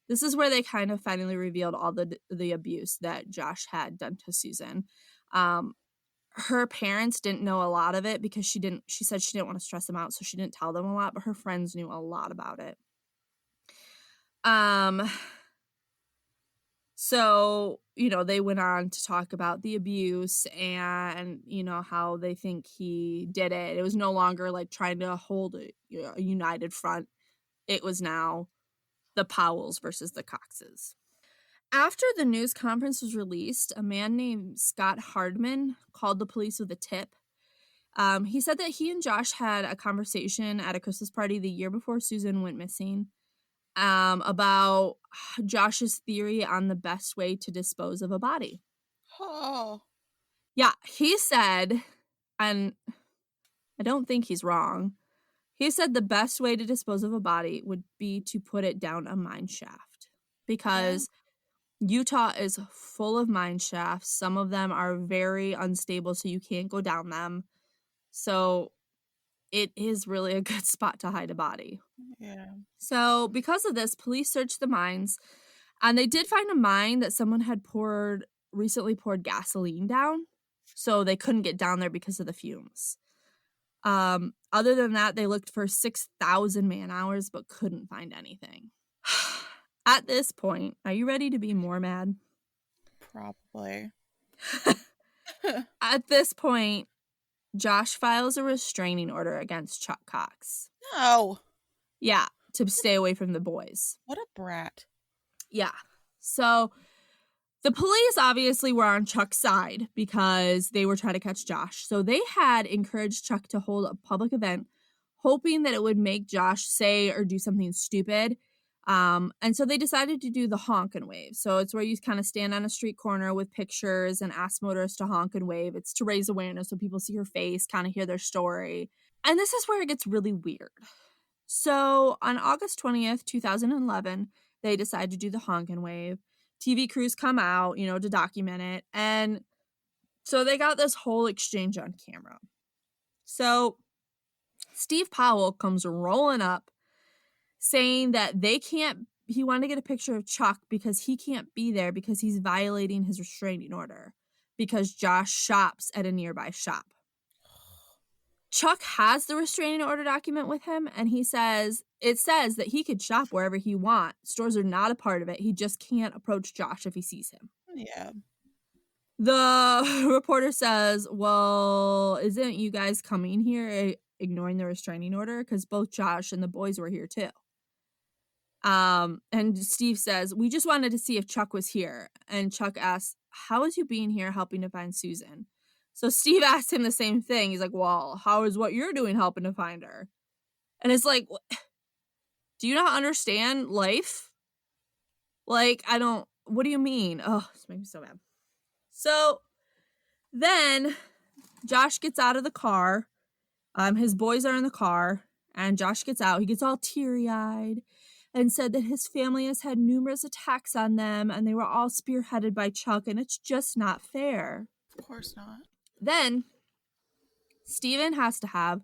this is where they kind of finally revealed all the abuse that Josh had done to Susan. Her parents didn't know a lot of it because she said she didn't want to stress them out, so she didn't tell them a lot, but her friends knew a lot about it. So, they went on to talk about the abuse and, how they think he did it. It was no longer trying to hold a united front. It was now the Powells versus the Coxes. After the news conference was released, a man named Scott Hardman called the police with a tip. He said that he and Josh had a conversation at a Christmas party the year before Susan went missing. About Josh's theory on the best way to dispose of a body. Oh. Yeah, he said, and I don't think he's wrong, he said the best way to dispose of a body would be to put it down a mine shaft. Because Utah is full of mine shafts. Some of them are very unstable, so you can't go down them. So it is really a good spot to hide a body. Yeah. So because of this, police searched the mines, and they did find a mine that someone had recently poured gasoline down, so they couldn't get down there because of the fumes. Other than that, they looked for 6,000 man-hours, but couldn't find anything. At this point, are you ready to be more mad? Probably. At this point, Josh files a restraining order against Chuck Cox. No. Yeah, to stay away from the boys. What a brat. Yeah. So the police obviously were on Chuck's side because they were trying to catch Josh. So they had encouraged Chuck to hold a public event, hoping that it would make Josh say or do something stupid. And so they decided to do the honk and wave. So it's where you kind of stand on a street corner with pictures and ask motorists to honk and wave. It's to raise awareness so people see your face, kind of hear their story. And this is where it gets really weird. So on August 20th, 2011, they decide to do the honk and wave. TV crews come out, to document it. And so they got this whole exchange on camera. So Steve Powell comes rolling up saying that he wanted to get a picture of Chuck because he can't be there because he's violating his restraining order because Josh shops at a nearby shop. Chuck has the restraining order document with him, and it says that he could shop wherever he wants. Stores are not a part of it. He just can't approach Josh if he sees him. Yeah. The reporter says, well, isn't you guys coming here ignoring the restraining order? Because both Josh and the boys were here too. And Steve says, we just wanted to see if Chuck was here. And Chuck asks, how is you being here helping to find Susan? So Steve asked him the same thing. He's like, well, how is what you're doing helping to find her? And it's like, do you not understand life? Like, what do you mean? Oh, this makes me so mad. So then Josh gets out of the car. His boys are in the car, and Josh gets out. He gets all teary-eyed and said that his family has had numerous attacks on them, and they were all spearheaded by Chuck, and it's just not fair. Of course not. Then Steven has to have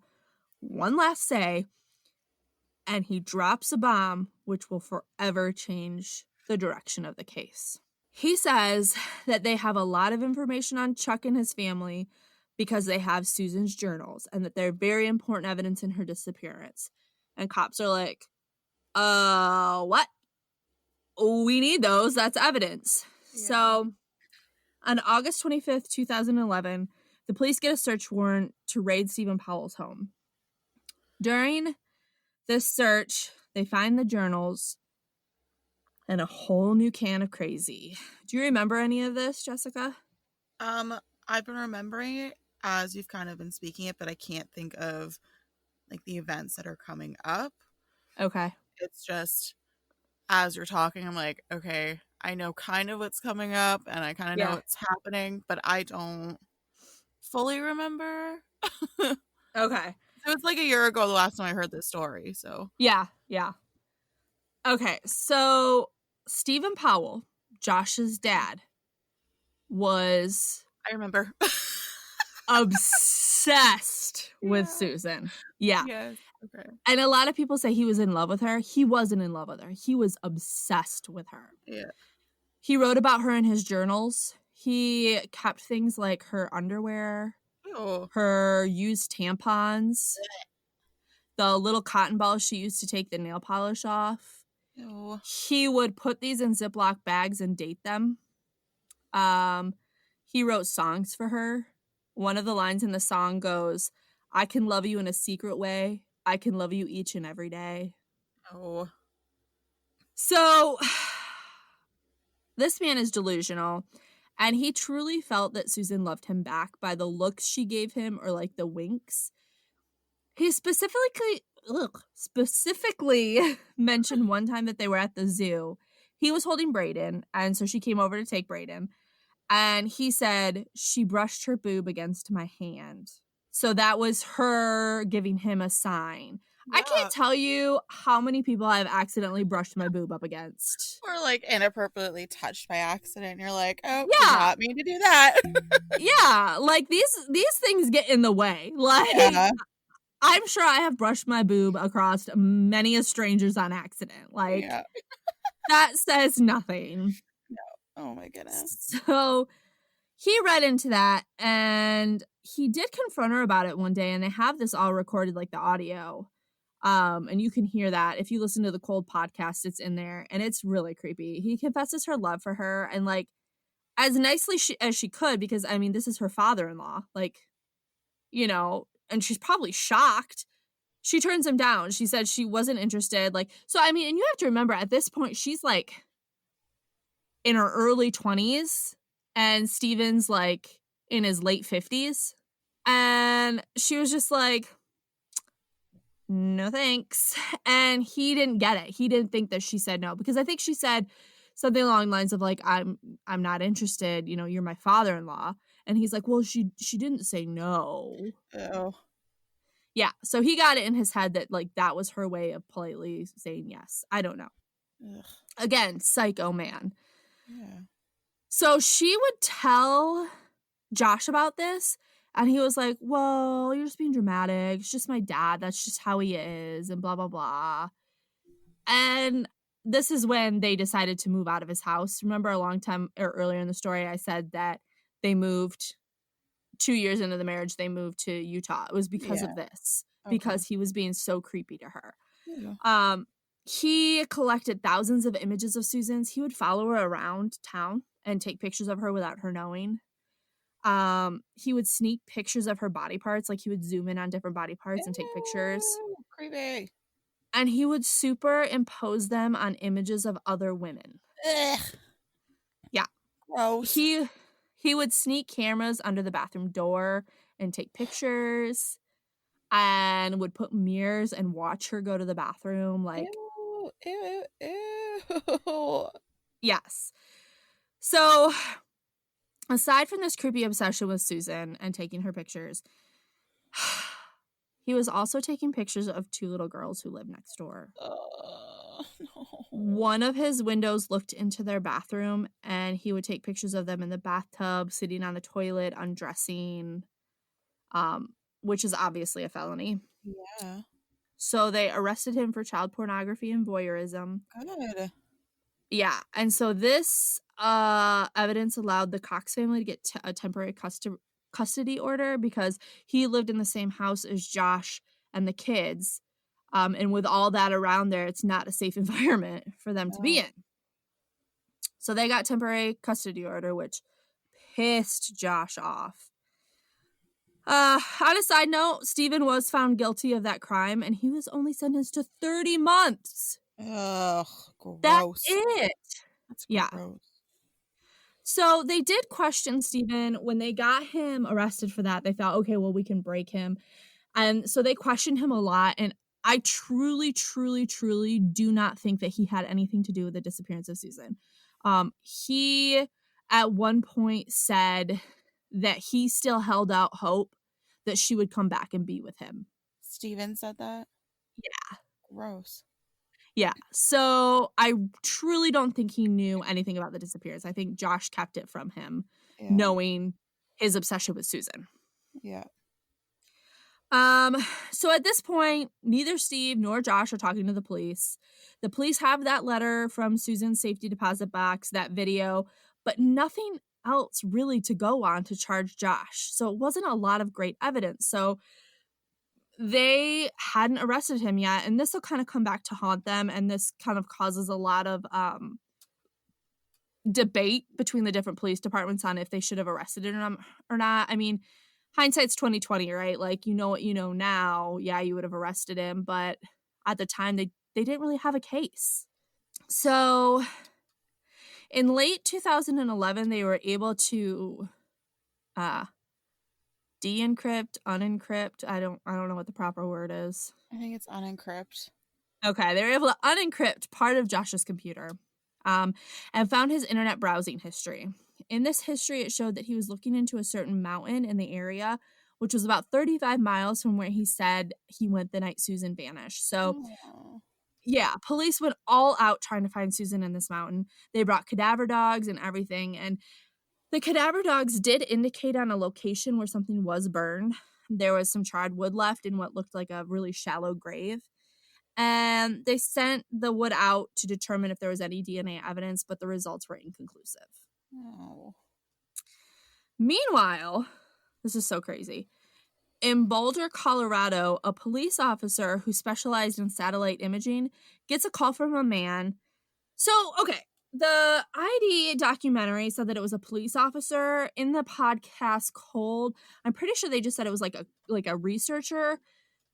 one last say, and he drops a bomb, which will forever change the direction of the case. He says that they have a lot of information on Chuck and his family because they have Susan's journals and that they're very important evidence in her disappearance. And cops are like, what? We need those. That's evidence. Yeah. So on August 25th, 2011, the police get a search warrant to raid Stephen Powell's home. During this search, they find the journals and a whole new can of crazy. Do you remember any of this, Jessica? I've been remembering it as you've kind of been speaking it, but I can't think of like the events that are coming up. Okay. It's just as you're talking, I'm like, okay, I know kind of what's coming up and I kind of know what's happening, but I don't fully remember. Okay. It was like a year ago the last time I heard this story, so. Yeah. Okay, so Stephen Powell, Josh's dad, was... I remember. obsessed with Susan. Yeah. Yes. Okay. And a lot of people say he was in love with her. He wasn't in love with her. He was obsessed with her. Yeah. He wrote about her in his journals. He kept things like her underwear, her used tampons, the little cotton balls she used to take the nail polish off. Ew. He would put these in Ziploc bags and date them. He wrote songs for her. One of the lines in the song goes, I can love you in a secret way. I can love you each and every day. Oh. So, this man is delusional, and he truly felt that Susan loved him back by the looks she gave him or like the winks. He specifically mentioned one time that they were at the zoo. He was holding Brayden, and so she came over to take Brayden. And he said, she brushed her boob against my hand. So that was her giving him a sign. Yeah. I can't tell you how many people I've accidentally brushed my boob up against. Or like inappropriately touched by accident. You're like, oh, yeah. Did not mean to do that. Yeah, like these things get in the way. Like, yeah. I'm sure I have brushed my boob across many a strangers on accident. Like, yeah. That says nothing. Oh my goodness. So he read into that, and he did confront her about it one day, and they have this all recorded, like the audio. And you can hear that. If you listen to the Cold podcast, it's in there, and it's really creepy. He confesses her love for her, and like as nicely as she could, because I mean, this is her father-in-law, like, you know, and she's probably shocked. She turns him down. She said she wasn't interested. Like, so I mean, and you have to remember at this point, she's like in her early 20s, and Steven's like in his late 50s. And she was just like, no thanks. And he didn't get it. He didn't think that she said no, because I think she said something along the lines of like, I'm not interested, you know, you're my father-in-law. And he's like, well, she didn't say no. Oh. Yeah, so he got it in his head that like that was her way of politely saying yes. I don't know. Ugh. Again, psycho man. Yeah. So she would tell Josh about this, and he was like, well, you're just being dramatic. It's just my dad. That's just how he is, and blah, blah, blah. And this is when they decided to move out of his house. Remember a long time or earlier in the story, I said that they moved 2 years into the marriage, they moved to Utah. It was because Yeah. of this, Okay. because he was being so creepy to her. Yeah. He collected thousands of images of Susan's. He would follow her around town and take pictures of her without her knowing. He would sneak pictures of her body parts, like he would zoom in on different body parts and take pictures. Ew, creepy. And he would superimpose them on images of other women. Ugh. Yeah. Gross. He would sneak cameras under the bathroom door and take pictures, and would put mirrors and watch her go to the bathroom. Like, Ew. yes. So, aside from this creepy obsession with Susan and taking her pictures, he was also taking pictures of 2 little girls who lived next door. No. One of his windows looked into their bathroom, and he would take pictures of them in the bathtub, sitting on the toilet, undressing, which is obviously a felony. Yeah. So they arrested him for child pornography and voyeurism. Good. Yeah, and so this evidence allowed the Cox family to get a temporary custody order, because he lived in the same house as Josh and the kids. And with all that around there, it's not a safe environment for them to be in. So they got temporary custody order, which pissed Josh off. On a side note, Stephen was found guilty of that crime, and he was only sentenced to 30 months. Ugh, gross. That's it. That's Yeah. gross. So they did question Stephen when they got him arrested for that. They thought, okay, well, we can break him. And so they questioned him a lot. And I truly, truly, truly do not think that he had anything to do with the disappearance of Susan. He at one point said that he still held out hope that she would come back and be with him. Steven said that? Yeah. Gross. Yeah. So I truly don't think he knew anything about the disappearance. I think Josh kept it from him, knowing his obsession with Susan. Yeah. So at this point, neither Steve nor Josh are talking to the police. The police have that letter from Susan's safety deposit box, that video, but nothing else really to go on to charge Josh. So it wasn't a lot of great evidence. So they hadn't arrested him yet, and this will kind of come back to haunt them, and this kind of causes a lot of debate between the different police departments on if they should have arrested him or not. I mean, hindsight's 2020, right? Like, you know what you know now. Yeah, you would have arrested him, but at the time they didn't really have a case. So in late 2011, they were able to de-encrypt, unencrypt. I don't know what the proper word is. I think it's unencrypt. Okay, they were able to unencrypt part of Josh's computer, and found his internet browsing history. In this history, it showed that he was looking into a certain mountain in the area, which was about 35 miles from where he said he went the night Susan vanished. So, yeah, police went all out trying to find Susan in this mountain. They brought cadaver dogs and everything, and the cadaver dogs did indicate on a location where something was burned. There was some charred wood left in what looked like a really shallow grave. And they sent the wood out to determine if there was any DNA evidence, but the results were inconclusive. Oh. Meanwhile, this is so crazy. In Boulder, Colorado, a police officer who specialized in satellite imaging gets a call from a man. So, okay, the ID documentary said that it was a police officer. In the podcast Cold, I'm pretty sure they just said it was like a researcher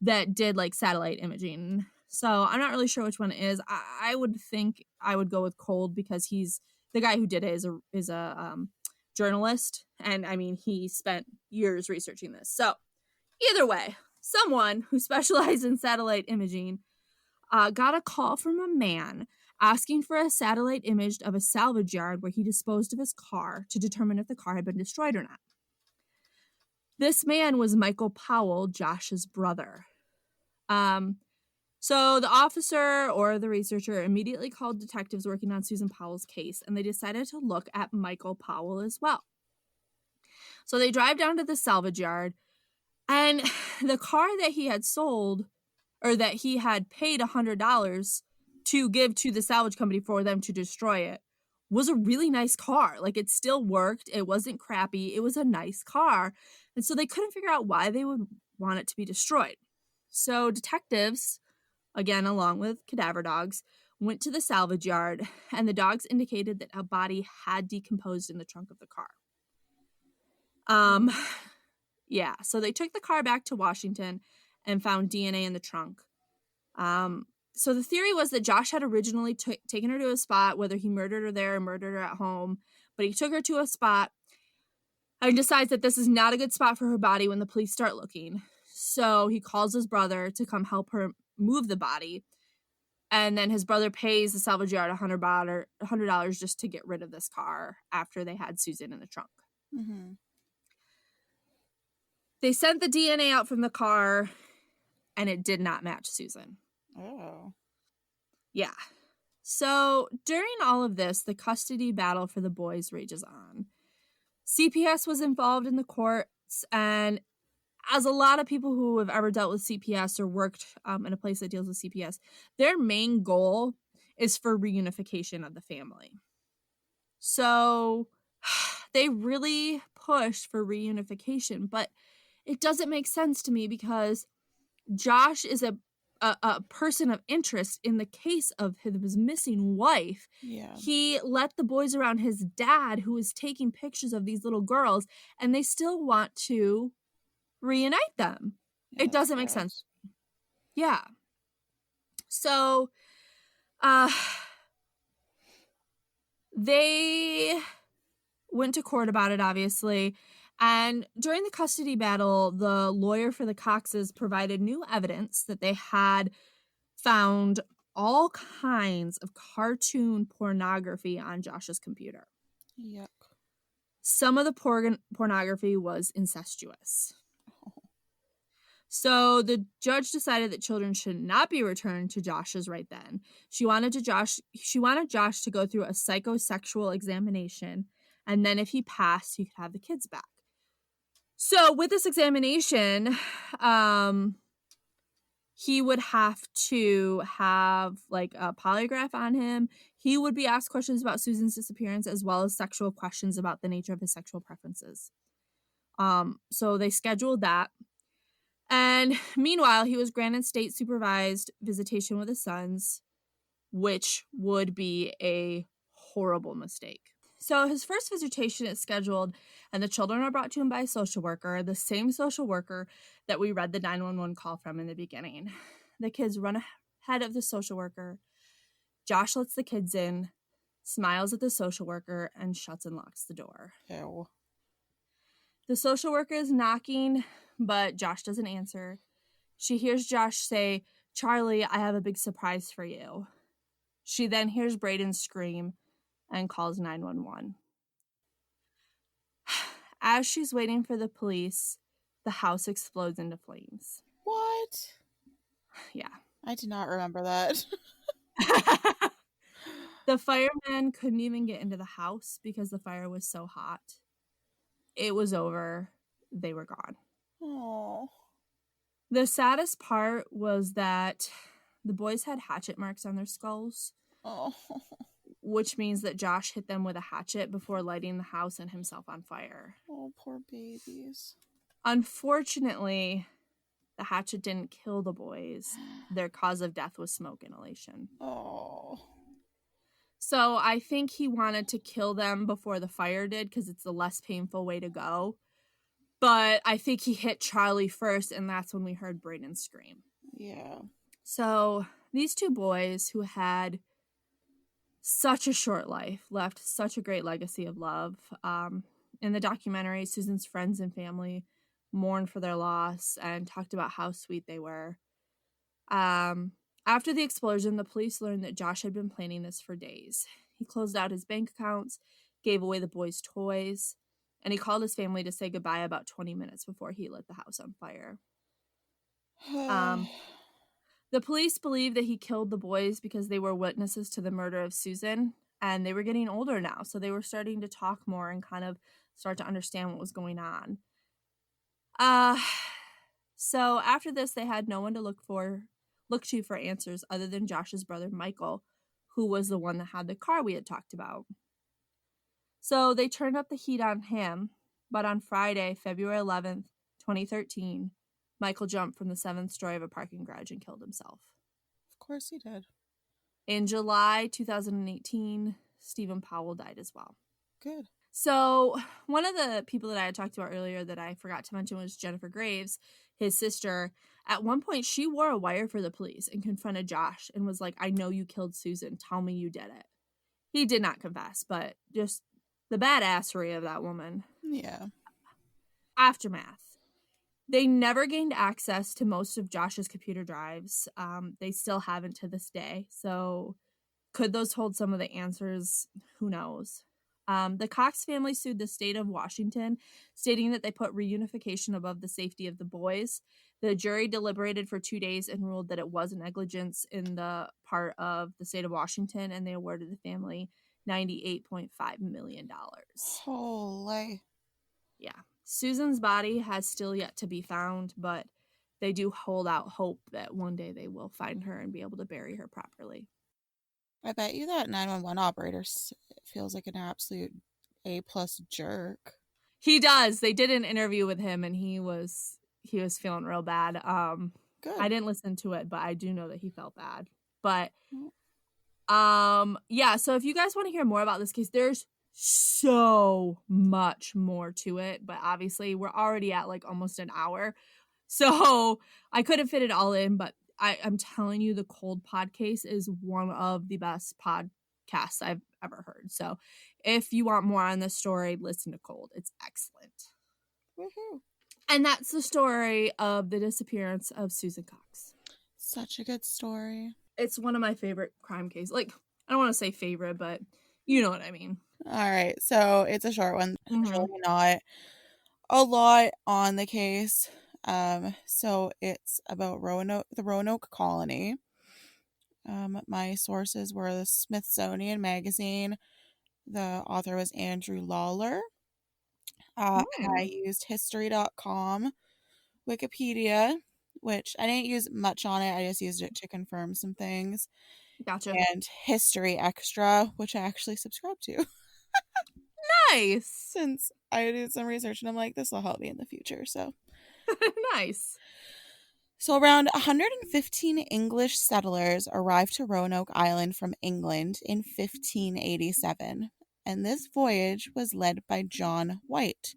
that did like satellite imaging. So I'm not really sure which one it is. I would think I would go with Cold, because he's the guy who did it is a journalist, and I mean he spent years researching this. So either way, someone who specialized in satellite imaging got a call from a man asking for a satellite image of a salvage yard where he disposed of his car to determine if the car had been destroyed or not. This man was Michael Powell, Josh's brother. So the officer or the researcher immediately called detectives working on Susan Powell's case, and they decided to look at Michael Powell as well. So they drive down to the salvage yard, and the car that he had sold, or that he had paid $100 to give to the salvage company for them to destroy it, was a really nice car. Like, it still worked. It wasn't crappy. It was a nice car. And so they couldn't figure out why they would want it to be destroyed. So detectives, again, along with cadaver dogs, went to the salvage yard, and the dogs indicated that a body had decomposed in the trunk of the car. Yeah, so they took the car back to Washington and found DNA in the trunk. So the theory was that Josh had originally taken her to a spot, whether he murdered her there or murdered her at home, but he took her to a spot and decides that this is not a good spot for her body when the police start looking. So he calls his brother to come help her move the body, and then his brother pays the salvage yard $100 just to get rid of this car after they had Susan in the trunk. Mm-hmm. They sent the DNA out from the car, and it did not match Susan. Oh. Yeah. So during all of this, the custody battle for the boys rages on. CPS was involved in the courts, and as a lot of people who have ever dealt with CPS or worked in a place that deals with CPS, their main goal is for reunification of the family. So they really push for reunification, but it doesn't make sense to me because Josh is a person of interest in the case of his missing wife. Yeah. He let the boys around his dad, who was taking pictures of these little girls, and they still want to reunite them. Yeah, it doesn't make sense. Yeah. So they went to court about it, obviously. And during the custody battle, the lawyer for the Coxes provided new evidence that they had found all kinds of cartoon pornography on Josh's computer. Yuck. Some of the pornography was incestuous. So the judge decided that children should not be returned to Josh's right then. She wanted Josh to go through a psychosexual examination, and then if he passed, he could have the kids back. So with this examination, he would have to have like a polygraph on him. He would be asked questions about Susan's disappearance, as well as sexual questions about the nature of his sexual preferences. So they scheduled that. And meanwhile, he was granted state supervised visitation with his sons, which would be a horrible mistake. So his first visitation is scheduled, and the children are brought to him by a social worker, the same social worker that we read the 911 call from in the beginning. The kids run ahead of the social worker. Josh lets the kids in, smiles at the social worker, and shuts and locks the door. Ew. The social worker is knocking, but Josh doesn't answer. She hears Josh say, "Charlie, I have a big surprise for you." She then hears Braden scream and calls 911. As she's waiting for the police, the house explodes into flames. What? Yeah. I did not remember that. The firemen couldn't even get into the house because the fire was so hot. It was over. They were gone. Oh. The saddest part was that the boys had hatchet marks on their skulls. Oh. Which means that Josh hit them with a hatchet before lighting the house and himself on fire. Oh, poor babies. Unfortunately, the hatchet didn't kill the boys. Their cause of death was smoke inhalation. Oh. So I think he wanted to kill them before the fire did because it's the less painful way to go. But I think he hit Charlie first, and that's when we heard Braden scream. Yeah. So these two boys who had such a short life left such a great legacy of love. In the documentary, Susan's friends and family mourned for their loss and talked about how sweet they were. After the explosion, the police learned that Josh had been planning this for days. He closed out his bank accounts, gave away the boys' toys, and he called his family to say goodbye about 20 minutes before he lit the house on fire. The police believe that he killed the boys because they were witnesses to the murder of Susan, and they were getting older now, so they were starting to talk more and kind of start to understand what was going on. So after this, they had no one to look to for answers other than Josh's brother Michael, who was the one that had the car we had talked about. So they turned up the heat on him, but on Friday, February 11th, 2013, Michael jumped from the 7th story of a parking garage and killed himself. Of course he did. In July 2018, Stephen Powell died as well. Good. So one of the people that I had talked about earlier that I forgot to mention was Jennifer Graves, his sister. At one point, she wore a wire for the police and confronted Josh and was like, I know you killed Susan. Tell me you did it. He did not confess, but just the badassery of that woman. Yeah. Aftermath. They never gained access to most of Josh's computer drives. They still haven't to this day. So could those hold some of the answers? Who knows? The Cox family sued the state of Washington, stating that they put reunification above the safety of the boys. The jury deliberated for 2 days and ruled that it was negligence in the part of the state of Washington, and they awarded the family $98.5 million. Holy. Yeah. Susan's body has still yet to be found, but they do hold out hope that one day they will find her and be able to bury her properly. I bet you that 911 operator feels like an absolute A-plus jerk. He does. They did an interview with him and he was feeling real bad. Good. I didn't listen to it, but I do know that he felt bad. But Mm. yeah, so if you guys want to hear more about this case, there's so much more to it, but obviously we're already at like almost an hour. So I couldn't fit it all in, but I'm telling you, the Cold Pod case is one of the best podcasts I've ever heard. So if you want more on this story, listen to Cold. It's excellent. Woohoo. And that's the story of the disappearance of Susan Cox. Such a good story. It's one of my favorite crime cases. Like, I don't want to say favorite, but you know what I mean. All right, so it's a short one. Mhm. There's really not a lot on the case. So it's about Roanoke, the Roanoke colony. My sources were the Smithsonian Magazine. The author was Andrew Lawler. I used history.com, Wikipedia, which I didn't use much on it. I just used it to confirm some things. Gotcha. And History Extra, which I actually subscribe to. Nice. Since I did some research and I'm like, this will help me in the future. So Nice. So around 115 English settlers arrived to Roanoke Island from England in 1587, and this voyage was led by John White.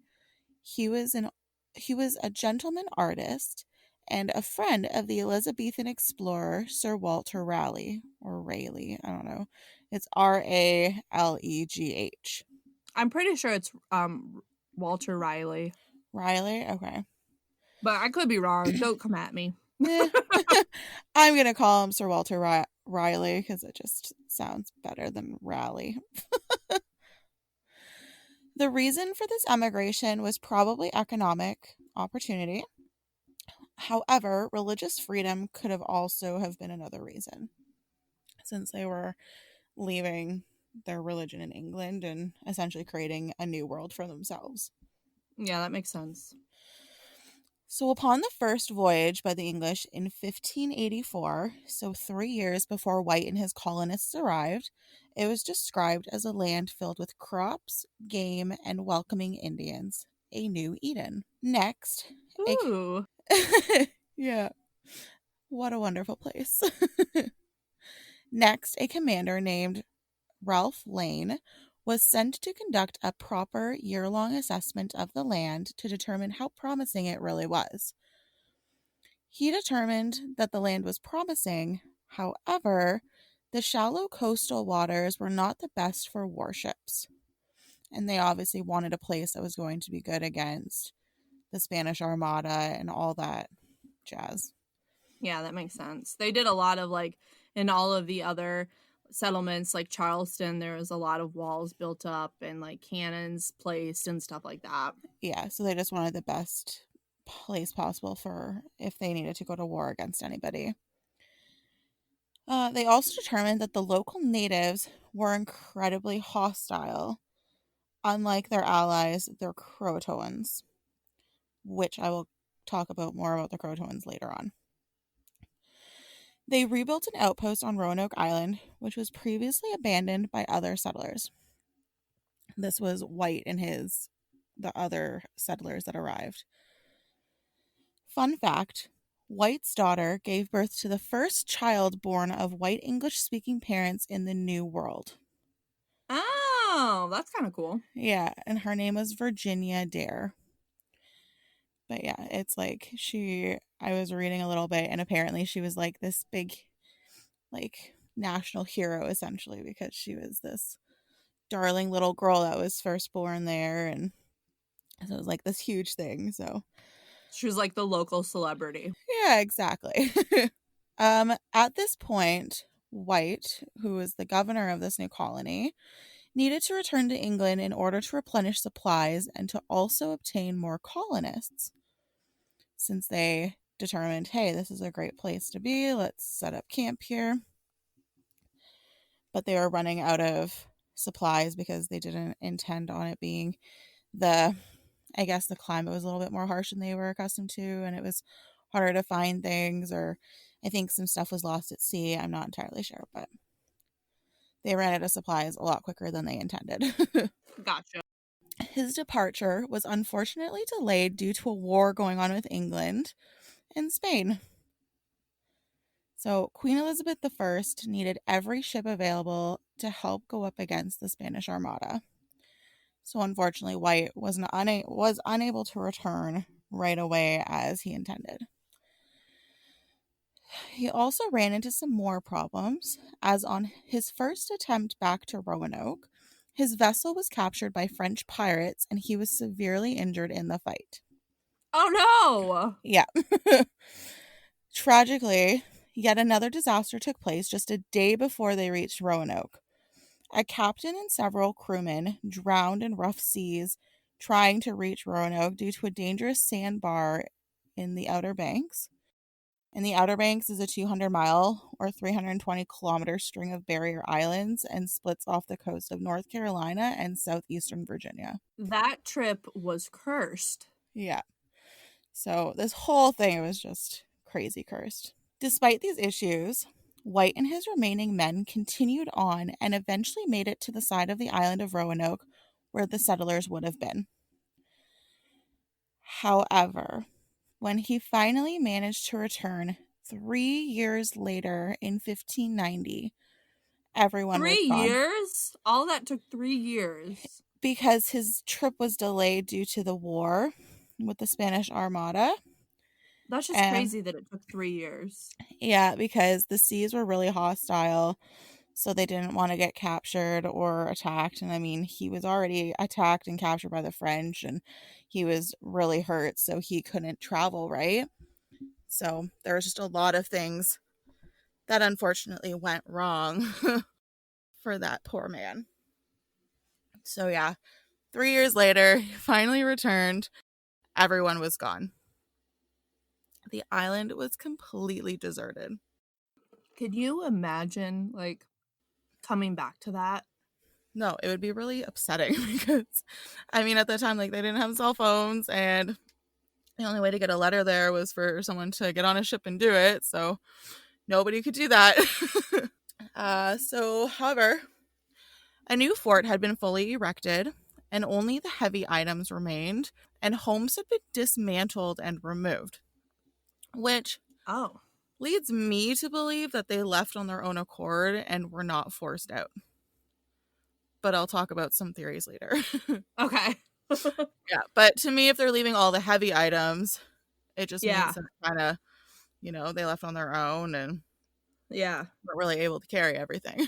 He was a gentleman artist and a friend of the Elizabethan explorer Sir Walter Raleigh, or Raleigh, I don't know. It's Ralegh. I'm pretty sure it's Walter Riley. Riley? Okay. But I could be wrong. Don't come at me. I'm going to call him Sir Walter Riley because it just sounds better than Raleigh. The reason for this emigration was probably economic opportunity. However, religious freedom could have also have been another reason, since they were leaving their religion in England and essentially creating a new world for themselves. Yeah, that makes sense. So upon the first voyage by the English in 1584, so 3 years before White and his colonists arrived, it was described as a land filled with crops, game, and welcoming Indians. A new Eden. Next, Ooh. yeah, what a wonderful place. Next, a commander named Ralph Lane was sent to conduct a proper year-long assessment of the land to determine how promising it really was. He determined that the land was promising. However, the shallow coastal waters were not the best for warships, and they obviously wanted a place that was going to be good against the Spanish Armada and all that jazz. Yeah, that makes sense. They did a lot of like in all of the other settlements like Charleston, there was a lot of walls built up and like cannons placed and stuff like that. Yeah, so they just wanted the best place possible for if they needed to go to war against anybody. They also determined that the local natives were incredibly hostile, unlike their allies, the Croatoans, which I will talk about more about the Croatoans later on. They rebuilt an outpost on Roanoke Island, which was previously abandoned by other settlers. This was White and the other settlers that arrived. Fun fact, White's daughter gave birth to the first child born of white English-speaking parents in the New World. Oh, that's kind of cool. Yeah, and her name was Virginia Dare. But yeah, it's like I was reading a little bit, and apparently she was like this big, like, national hero essentially, because she was this darling little girl that was first born there, and so it was like this huge thing. So She was like the local celebrity. yeah, exactly. At this point, White, who was the governor of this new colony, needed to return to England in order to replenish supplies and to also obtain more colonists. Since they determined, hey, this is a great place to be, let's set up camp here. But they were running out of supplies because they didn't intend on it being I guess the climate was a little bit more harsh than they were accustomed to, and it was harder to find things, or I think some stuff was lost at sea. I'm not entirely sure, but they ran out of supplies a lot quicker than they intended. Gotcha. His departure was unfortunately delayed due to a war going on with England and Spain. So Queen Elizabeth I needed every ship available to help go up against the Spanish Armada. So unfortunately, White was unable to return right away as he intended. He also ran into some more problems, as on his first attempt back to Roanoke, his vessel was captured by French pirates and he was severely injured in the fight. Oh no! Yeah. Tragically, yet another disaster took place just a day before they reached Roanoke. A captain and several crewmen drowned in rough seas trying to reach Roanoke due to a dangerous sandbar in the Outer Banks. And the Outer Banks is a 200-mile or 320-kilometer string of barrier islands and splits off the coast of North Carolina and southeastern Virginia. That trip was cursed. Yeah. So this whole thing was just crazy cursed. Despite these issues, White and his remaining men continued on and eventually made it to the side of the island of Roanoke where the settlers would have been. However, when he finally managed to return 3 years later in 1590, everyone was 3 gone. years? All that took 3 years. Because his trip was delayed due to the war with the Spanish Armada. That's just And crazy that it took 3 years. yeah, because the seas were really hostile, so they didn't want to get captured or attacked. And I mean, he was already attacked and captured by the French, and he was really hurt, so he couldn't travel, right? So there was just a lot of things that unfortunately went wrong for that poor man. So yeah, 3 years later, he finally returned. Everyone was gone. The island was completely deserted. Could you imagine, like, coming back to that? No, it would be really upsetting because, I mean, at the time, like, they didn't have cell phones, and the only way to get a letter there was for someone to get on a ship and do it, so nobody could do that. However, a new fort had been fully erected, and only the heavy items remained, and homes had been dismantled and removed, which Oh. leads me to believe that they left on their own accord and were not forced out. But I'll talk about some theories later. Okay. Yeah, but to me, if they're leaving all the heavy items, it just Yeah. means that kind of, they left on their own and Yeah. weren't really able to carry everything.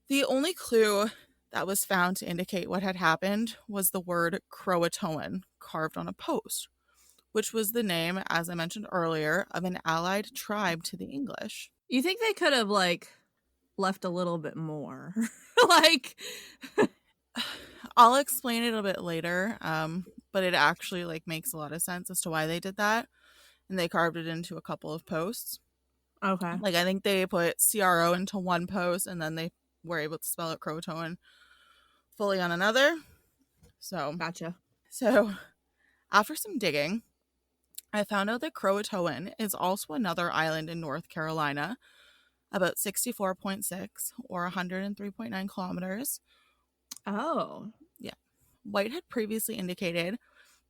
The only clue that was found to indicate what had happened was the word Croatoan carved on a post, which was the name, as I mentioned earlier, of an allied tribe to the English. You think they could have, like, left a little bit more? Like, I'll explain it a bit later, but it actually, like, makes a lot of sense as to why they did that, and they carved it into a couple of posts. okay. Like, I think they put CRO into one post, and then they were able to spell it Croatoan fully on another. Gotcha. So after some digging, I found out that Croatoan is also another island in North Carolina, about 64.6 or 103.9 kilometers Oh. Yeah. White had previously indicated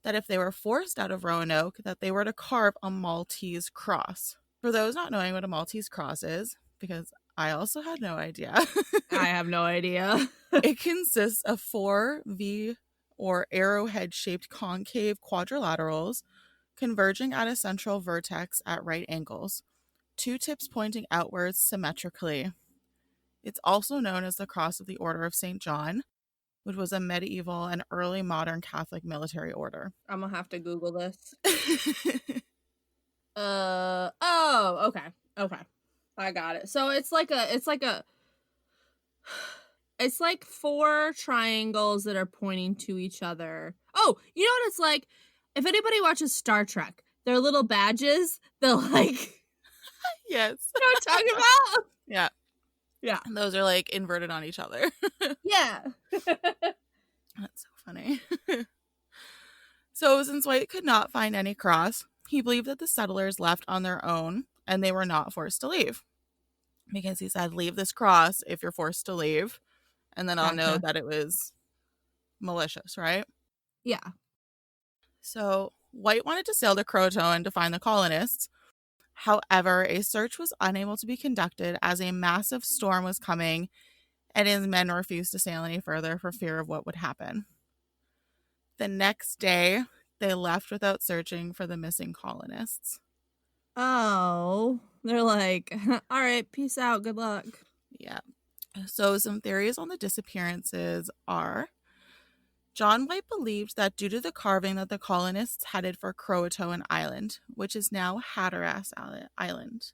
that if they were forced out of Roanoke, that they were to carve a Maltese cross. For those not knowing what a Maltese cross is, because I also had no idea, I have no idea. it consists of 4 V or arrowhead-shaped concave quadrilaterals converging at a central vertex at right angles, 2 tips pointing outwards symmetrically. It's also known as the Cross of the Order of St. John, which was a medieval and early modern Catholic military order. I'm gonna have to Google this. Oh, okay. Okay. I got it. So it's like 4 triangles that are pointing to each other. Oh, you know what it's like? If anybody watches Star Trek, their little badges, they're like, Yes. you know what I'm talking about? Yeah. Yeah. And those are like inverted on each other. Yeah. That's so funny. So since White could not find any cross, he believed that the settlers left on their own and they were not forced to leave. Because he said, leave this cross if you're forced to leave. And then I'll know Gotcha. that it was malicious, right? Yeah. So White wanted to sail to Croatoan to find the colonists. However, a search was unable to be conducted as a massive storm was coming and his men refused to sail any further for fear of what would happen. The next day, they left without searching for the missing colonists. Oh, they're like, all right, peace out, good luck. Yeah. So some theories on the disappearances are John White believed that due to the carving that the colonists headed for Croatoan Island, which is now Hatteras Island.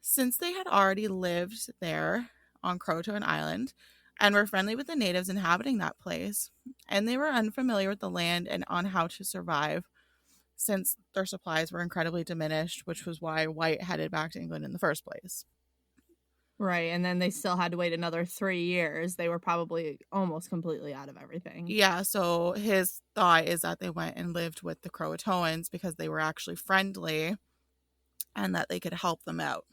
Since they had already lived there on Croatoan Island and were friendly with the natives inhabiting that place, and they were unfamiliar with the land and on how to survive since their supplies were incredibly diminished, which was why White headed back to England in the first place. Right, and then they still had to wait another 3 years. They were probably almost completely out of everything. Yeah, so his thought is that they went and lived with the Croatoans because they were actually friendly and that they could help them out.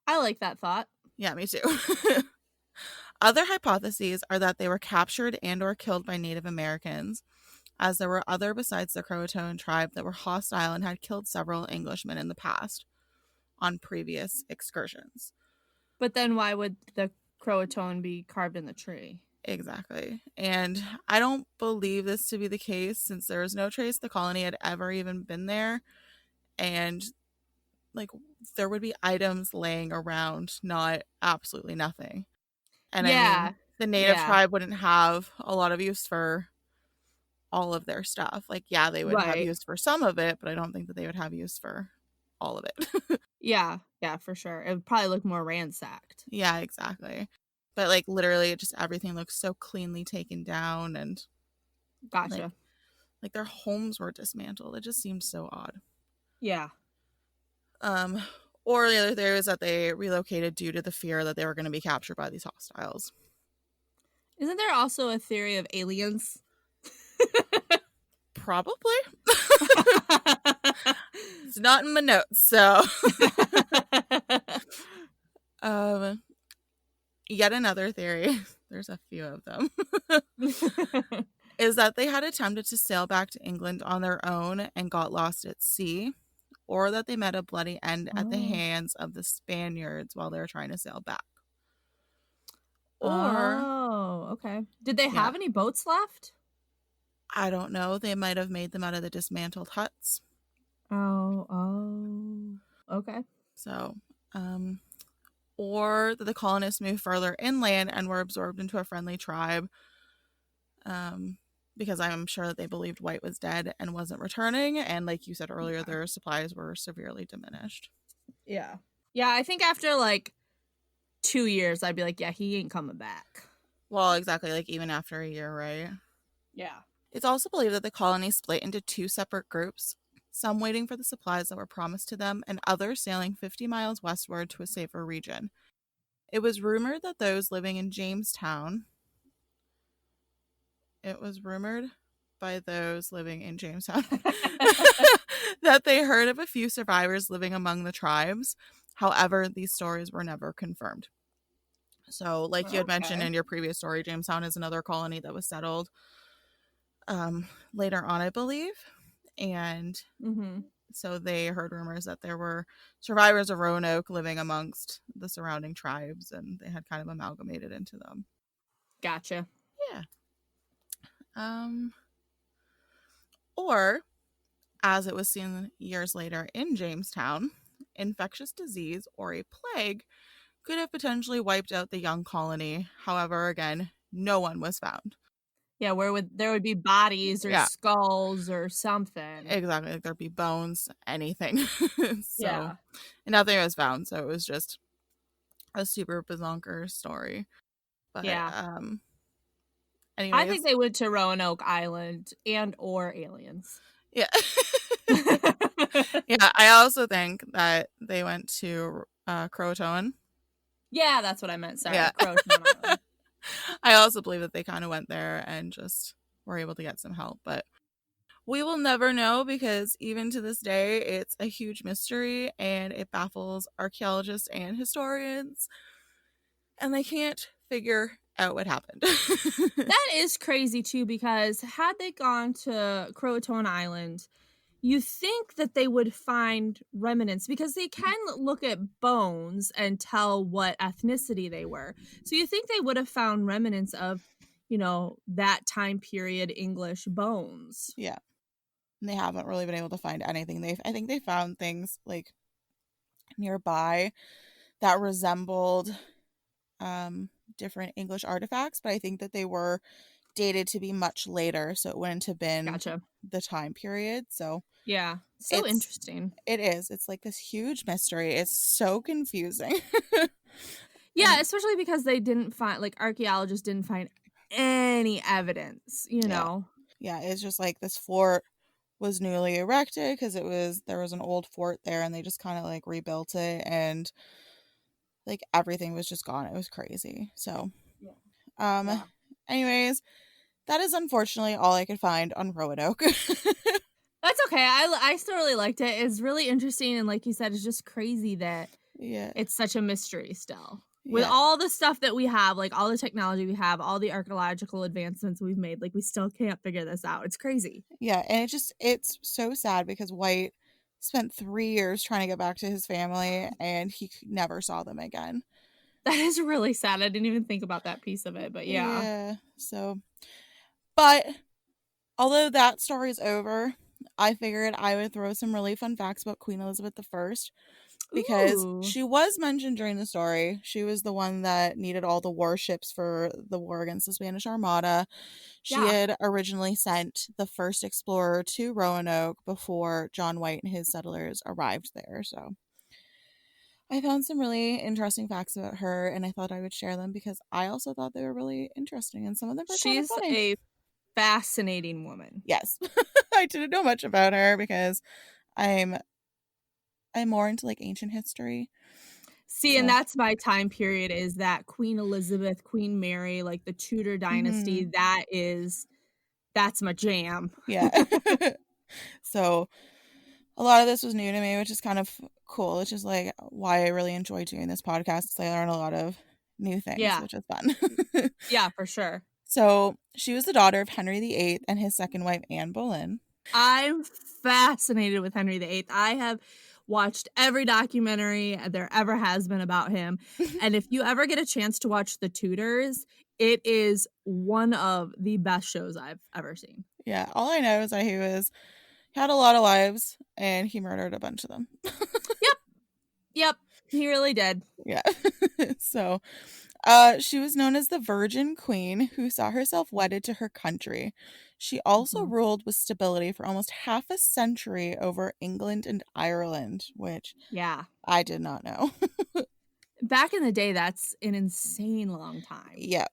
I like that thought. Yeah, me too. Other hypotheses are that they were captured and or killed by Native Americans, as there were other besides the Croatoan tribe that were hostile and had killed several Englishmen in the past on previous excursions. But then why would the Croatoan be carved in the tree? Exactly. And I don't believe this to be the case since there was no trace the colony had ever even been there. And like there would be items laying around, not absolutely nothing. And I mean, the native tribe wouldn't have a lot of use for all of their stuff. Like, yeah, they would have use for some of it, but I don't think that they would have use for all of it. Yeah, for sure. It would probably look more ransacked. Yeah, exactly. But like literally just everything looks so cleanly taken down and gotcha. Like their homes were dismantled. It just seemed so odd. Yeah. Or the other theory is that they relocated due to the fear that they were going to be captured by these hostiles. Isn't there also a theory of aliens? Probably. It's not in my notes, so. Yet another theory, there's a few of them, is that they had attempted to sail back to England on their own and got lost at sea, or that they met a bloody end at the hands of the Spaniards while they were trying to sail back. Or, okay. Did they have any boats left? I don't know. They might have made them out of the dismantled huts. Oh, okay. So, or that the colonists moved further inland and were absorbed into a friendly tribe, because I'm sure that they believed White was dead and wasn't returning, and like you said earlier, their supplies were severely diminished. Yeah, I think after like 2 years, I'd be like, yeah, he ain't coming back. Well, exactly, like even after a year, right? Yeah. It's also believed that the colony split into 2 separate groups, some waiting for the supplies that were promised to them, and others sailing 50 miles westward to a safer region. It was rumored that those living in Jamestown... It was rumored by those living in Jamestown that they heard of a few survivors living among the tribes. However, these stories were never confirmed. So, like you had mentioned Okay. in your previous story, Jamestown is another colony that was settled later on, I believe. And Mm-hmm. so they heard rumors that there were survivors of Roanoke living amongst the surrounding tribes, and they had kind of amalgamated into them. Gotcha. Yeah. Or, as it was seen years later in Jamestown, infectious disease or a plague could have potentially wiped out the young colony. However, again, no one was found. Yeah, there would be bodies or Yeah, skulls or something. exactly. Like there'd be bones, anything. So, Yeah. and nothing was found. So it was just a super bazonker story. But, Yeah. I think anyways, they went to Roanoke Island and or aliens. yeah. Yeah, I also think that they went to Croatoan. Yeah, that's what I meant. Yeah. Sorry. Croatoan Island. I also believe that they kind of went there and just were able to get some help. But we will never know because even to this day, it's a huge mystery and it baffles archaeologists and historians. And they can't figure out what happened. That is crazy too, because had they gone to Croatoan Island, you think that they would find remnants because they can look at bones and tell what ethnicity they were. So you think they would have found remnants of, that time period English bones. Yeah. And they haven't really been able to find anything. I think they found things like nearby that resembled different English artifacts, but I think that they were dated to be much later, so it wouldn't have been Gotcha. the time period. So Yeah. So it's interesting. it is. It's like this huge mystery. It's so confusing. Yeah, And especially because they didn't find, like, archaeologists didn't find any evidence, yeah. Yeah, it's just like this fort was newly erected because there was an old fort there and they just kind of like rebuilt it and like everything was just gone. It was crazy. So, Yeah. um Yeah. anyways, that is unfortunately all I could find on Roanoke. That's okay. I still really liked it. It's really interesting, and like you said, it's just crazy that Yeah. it's such a mystery still. With Yeah. all the stuff that we have, like all the technology we have, all the archaeological advancements we've made, like we still can't figure this out. It's crazy. Yeah, and it's so sad because White spent 3 years trying to get back to his family and he never saw them again. That is really sad. I didn't even think about that piece of it, but yeah. Yeah. So, but although that story's over, I figured I would throw some really fun facts about Queen Elizabeth I because Ooh. she was mentioned during the story. She was the one that needed all the warships for the war against the Spanish Armada. She Yeah. had originally sent the first explorer to Roanoke before John White and his settlers arrived there. So I found some really interesting facts about her and I thought I would share them because I also thought they were really interesting and some of them were kind of She's funny. a fascinating woman. Yes. I didn't know much about her because I'm more into like ancient history. See, and So, that's my time period, is that Queen Elizabeth, Queen Mary, like the Tudor dynasty. mhm, That's my jam. yeah. So a lot of this was new to me, which is kind of cool. Which is like why I really enjoy doing this podcast. I learn a lot of new things, Yeah. which is fun. Yeah, for sure. So she was the daughter of Henry VIII and his second wife, Anne Boleyn. I'm fascinated with Henry VIII. I have watched every documentary there ever has been about him. And if you ever get a chance to watch The Tudors, it is one of the best shows I've ever seen. Yeah, all I know is that he had a lot of wives and he murdered a bunch of them. Yep, he really did. Yeah. So, she was known as the Virgin Queen who saw herself wedded to her country. She also Mhm. ruled with stability for almost half a century over England and Ireland, which Yeah. I did not know. Back in the day, that's an insane long time. Yeah.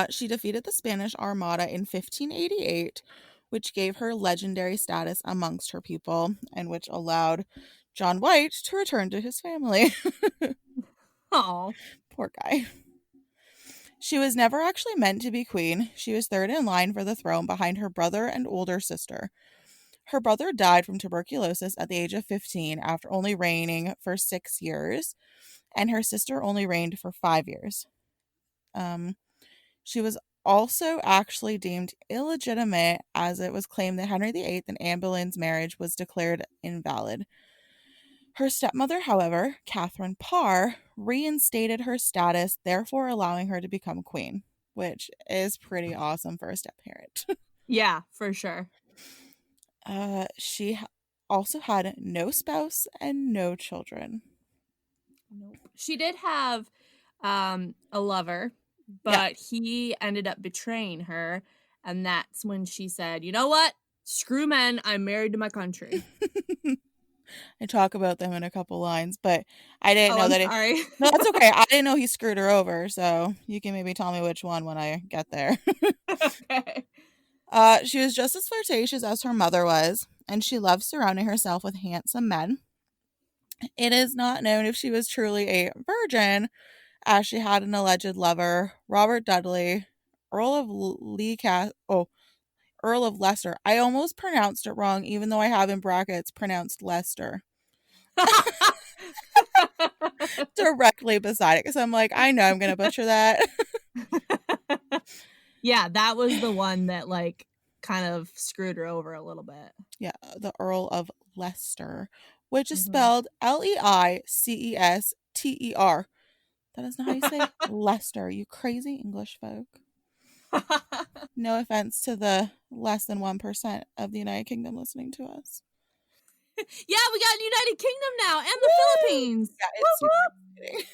She defeated the Spanish Armada in 1588, which gave her legendary status amongst her people and which allowed John White to return to his family. Oh. Poor guy. She was never actually meant to be queen. She was third in line for the throne behind her brother and older sister. Her brother died from tuberculosis at the age of 15 after only reigning for 6 years. and her sister only reigned for 5 years. She was also actually deemed illegitimate, as it was claimed that Henry VIII and Anne Boleyn's marriage was declared invalid. Her stepmother, however, Catherine Parr, reinstated her status, therefore allowing her to become queen, which is pretty awesome for a step-parent. Yeah, for sure. She also had no spouse and no children. Nope. She did have a lover, Yeah. but he ended up betraying her, and that's when she said, "You know what? Screw men. I'm married to my country." I talk about them in a couple lines, but I didn't Oh, know I'm that sorry. No, that's okay. I didn't know he screwed her over, so you can maybe tell me which one when I get there. Okay. She was just as flirtatious as her mother was, and she loved surrounding herself with handsome men. It is not known if she was truly a virgin, as she had an alleged lover, Robert Dudley, Earl of Earl of Leicester. I almost pronounced it wrong, even though I have in brackets pronounced Leicester directly beside it, because I'm like, I know I'm gonna butcher that. Yeah, that was the one that like kind of screwed her over a little bit. Yeah, the Earl of Leicester, which is Mhm. spelled Leicester. That is not how you say Leicester, you crazy English folk. No offense to the less than 1% of the United Kingdom listening to us. Yeah, we got United Kingdom now and the Woo! Philippines. Yeah, it's super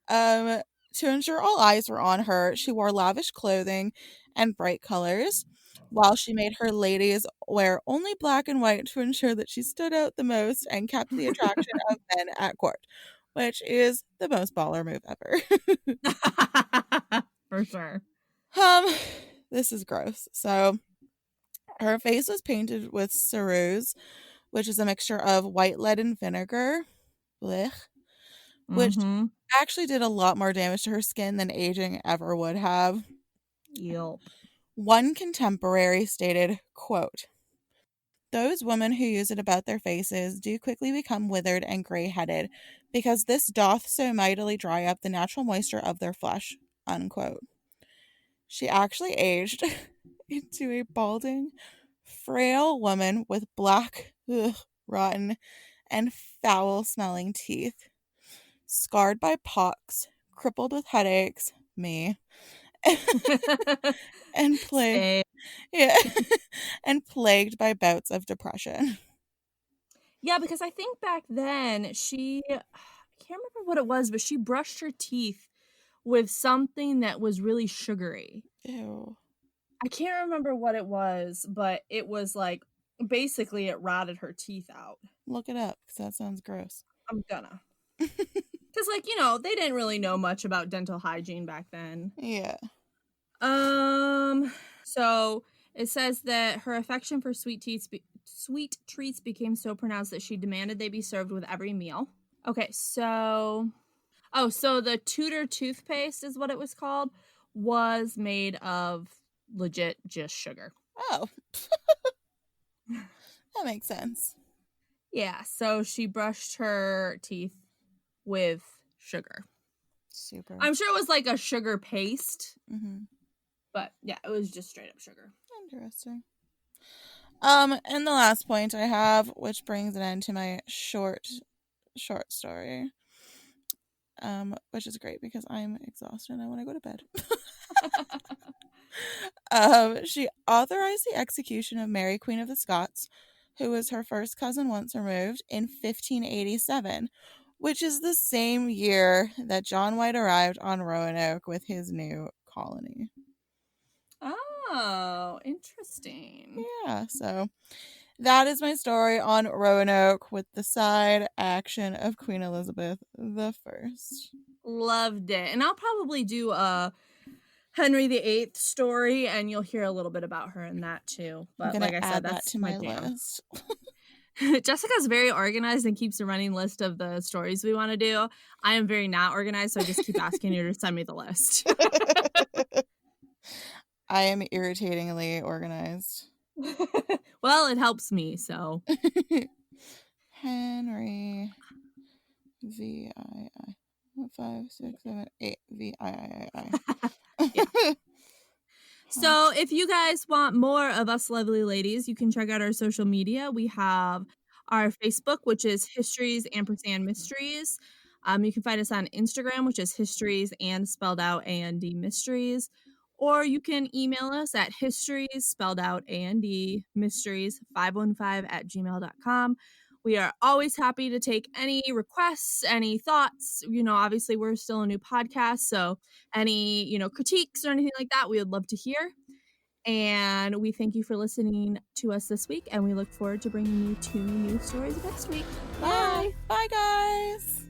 exciting. To ensure all eyes were on her, she wore lavish clothing and bright colors, while she made her ladies wear only black and white to ensure that she stood out the most and kept the attraction of men at court, which is the most baller move ever. For sure. Um, this is gross. So, her face was painted with ceruse, which is a mixture of white lead and vinegar, blech, which Mm-hmm. actually did a lot more damage to her skin than aging ever would have. Yep. One contemporary stated, quote, "Those women who use it about their faces do quickly become withered and gray-headed, because this doth so mightily dry up the natural moisture of their flesh." Unquote. She actually aged into a balding, frail woman with black, rotten, and foul-smelling teeth, scarred by pox, crippled with headaches, me, and plagued, Same. yeah, and plagued by bouts of depression. Yeah, because I think back then I can't remember what it was, but she brushed her teeth with something that was really sugary. Ew. I can't remember what it was, but it was like basically it rotted her teeth out. Look it up, because that sounds gross. I'm gonna. Because, like, they didn't really know much about dental hygiene back then. Yeah. So it says that her affection for sweet treats became so pronounced that she demanded they be served with every meal. Okay, so the Tudor toothpaste is what it was called, was made of legit just sugar. Oh. That makes sense. Yeah, so she brushed her teeth with sugar. Super. I'm sure it was like a sugar paste, Mm-hmm. but yeah, it was just straight up sugar. Interesting. And the last point I have, which brings an end to my short story. Which is great because I'm exhausted and I want to go to bed. She authorized the execution of Mary, Queen of the Scots, who was her first cousin once removed, in 1587, which is the same year that John White arrived on Roanoke with his new colony. Oh, interesting. Yeah, so that is my story on Roanoke with the side action of Queen Elizabeth I. Loved it. And I'll probably do a Henry VIII story, and you'll hear a little bit about her in that too. I'm But gonna like I said, add that that's to my my jam. list. Jessica's very organized and keeps a running list of the stories we want to do. I am very not organized, so I just keep asking you to send me the list. I am irritatingly organized. Well, it helps me, so. Henry VII. 5, 6, 7, 8. VII. Yeah. So if you guys want more of us lovely ladies, you can check out our social media. We have our Facebook, which is Histories Ampersand Mysteries. You can find us on Instagram, which is Histories and spelled out A&D Mysteries. Or you can email us at histories spelled out A&D Mysteries 515@gmail.com. We are always happy to take any requests, any thoughts. Obviously we're still a new podcast, so any, critiques or anything like that, we would love to hear. And we thank you for listening to us this week, and we look forward to bringing you 2 new stories next week. Bye. Bye, guys.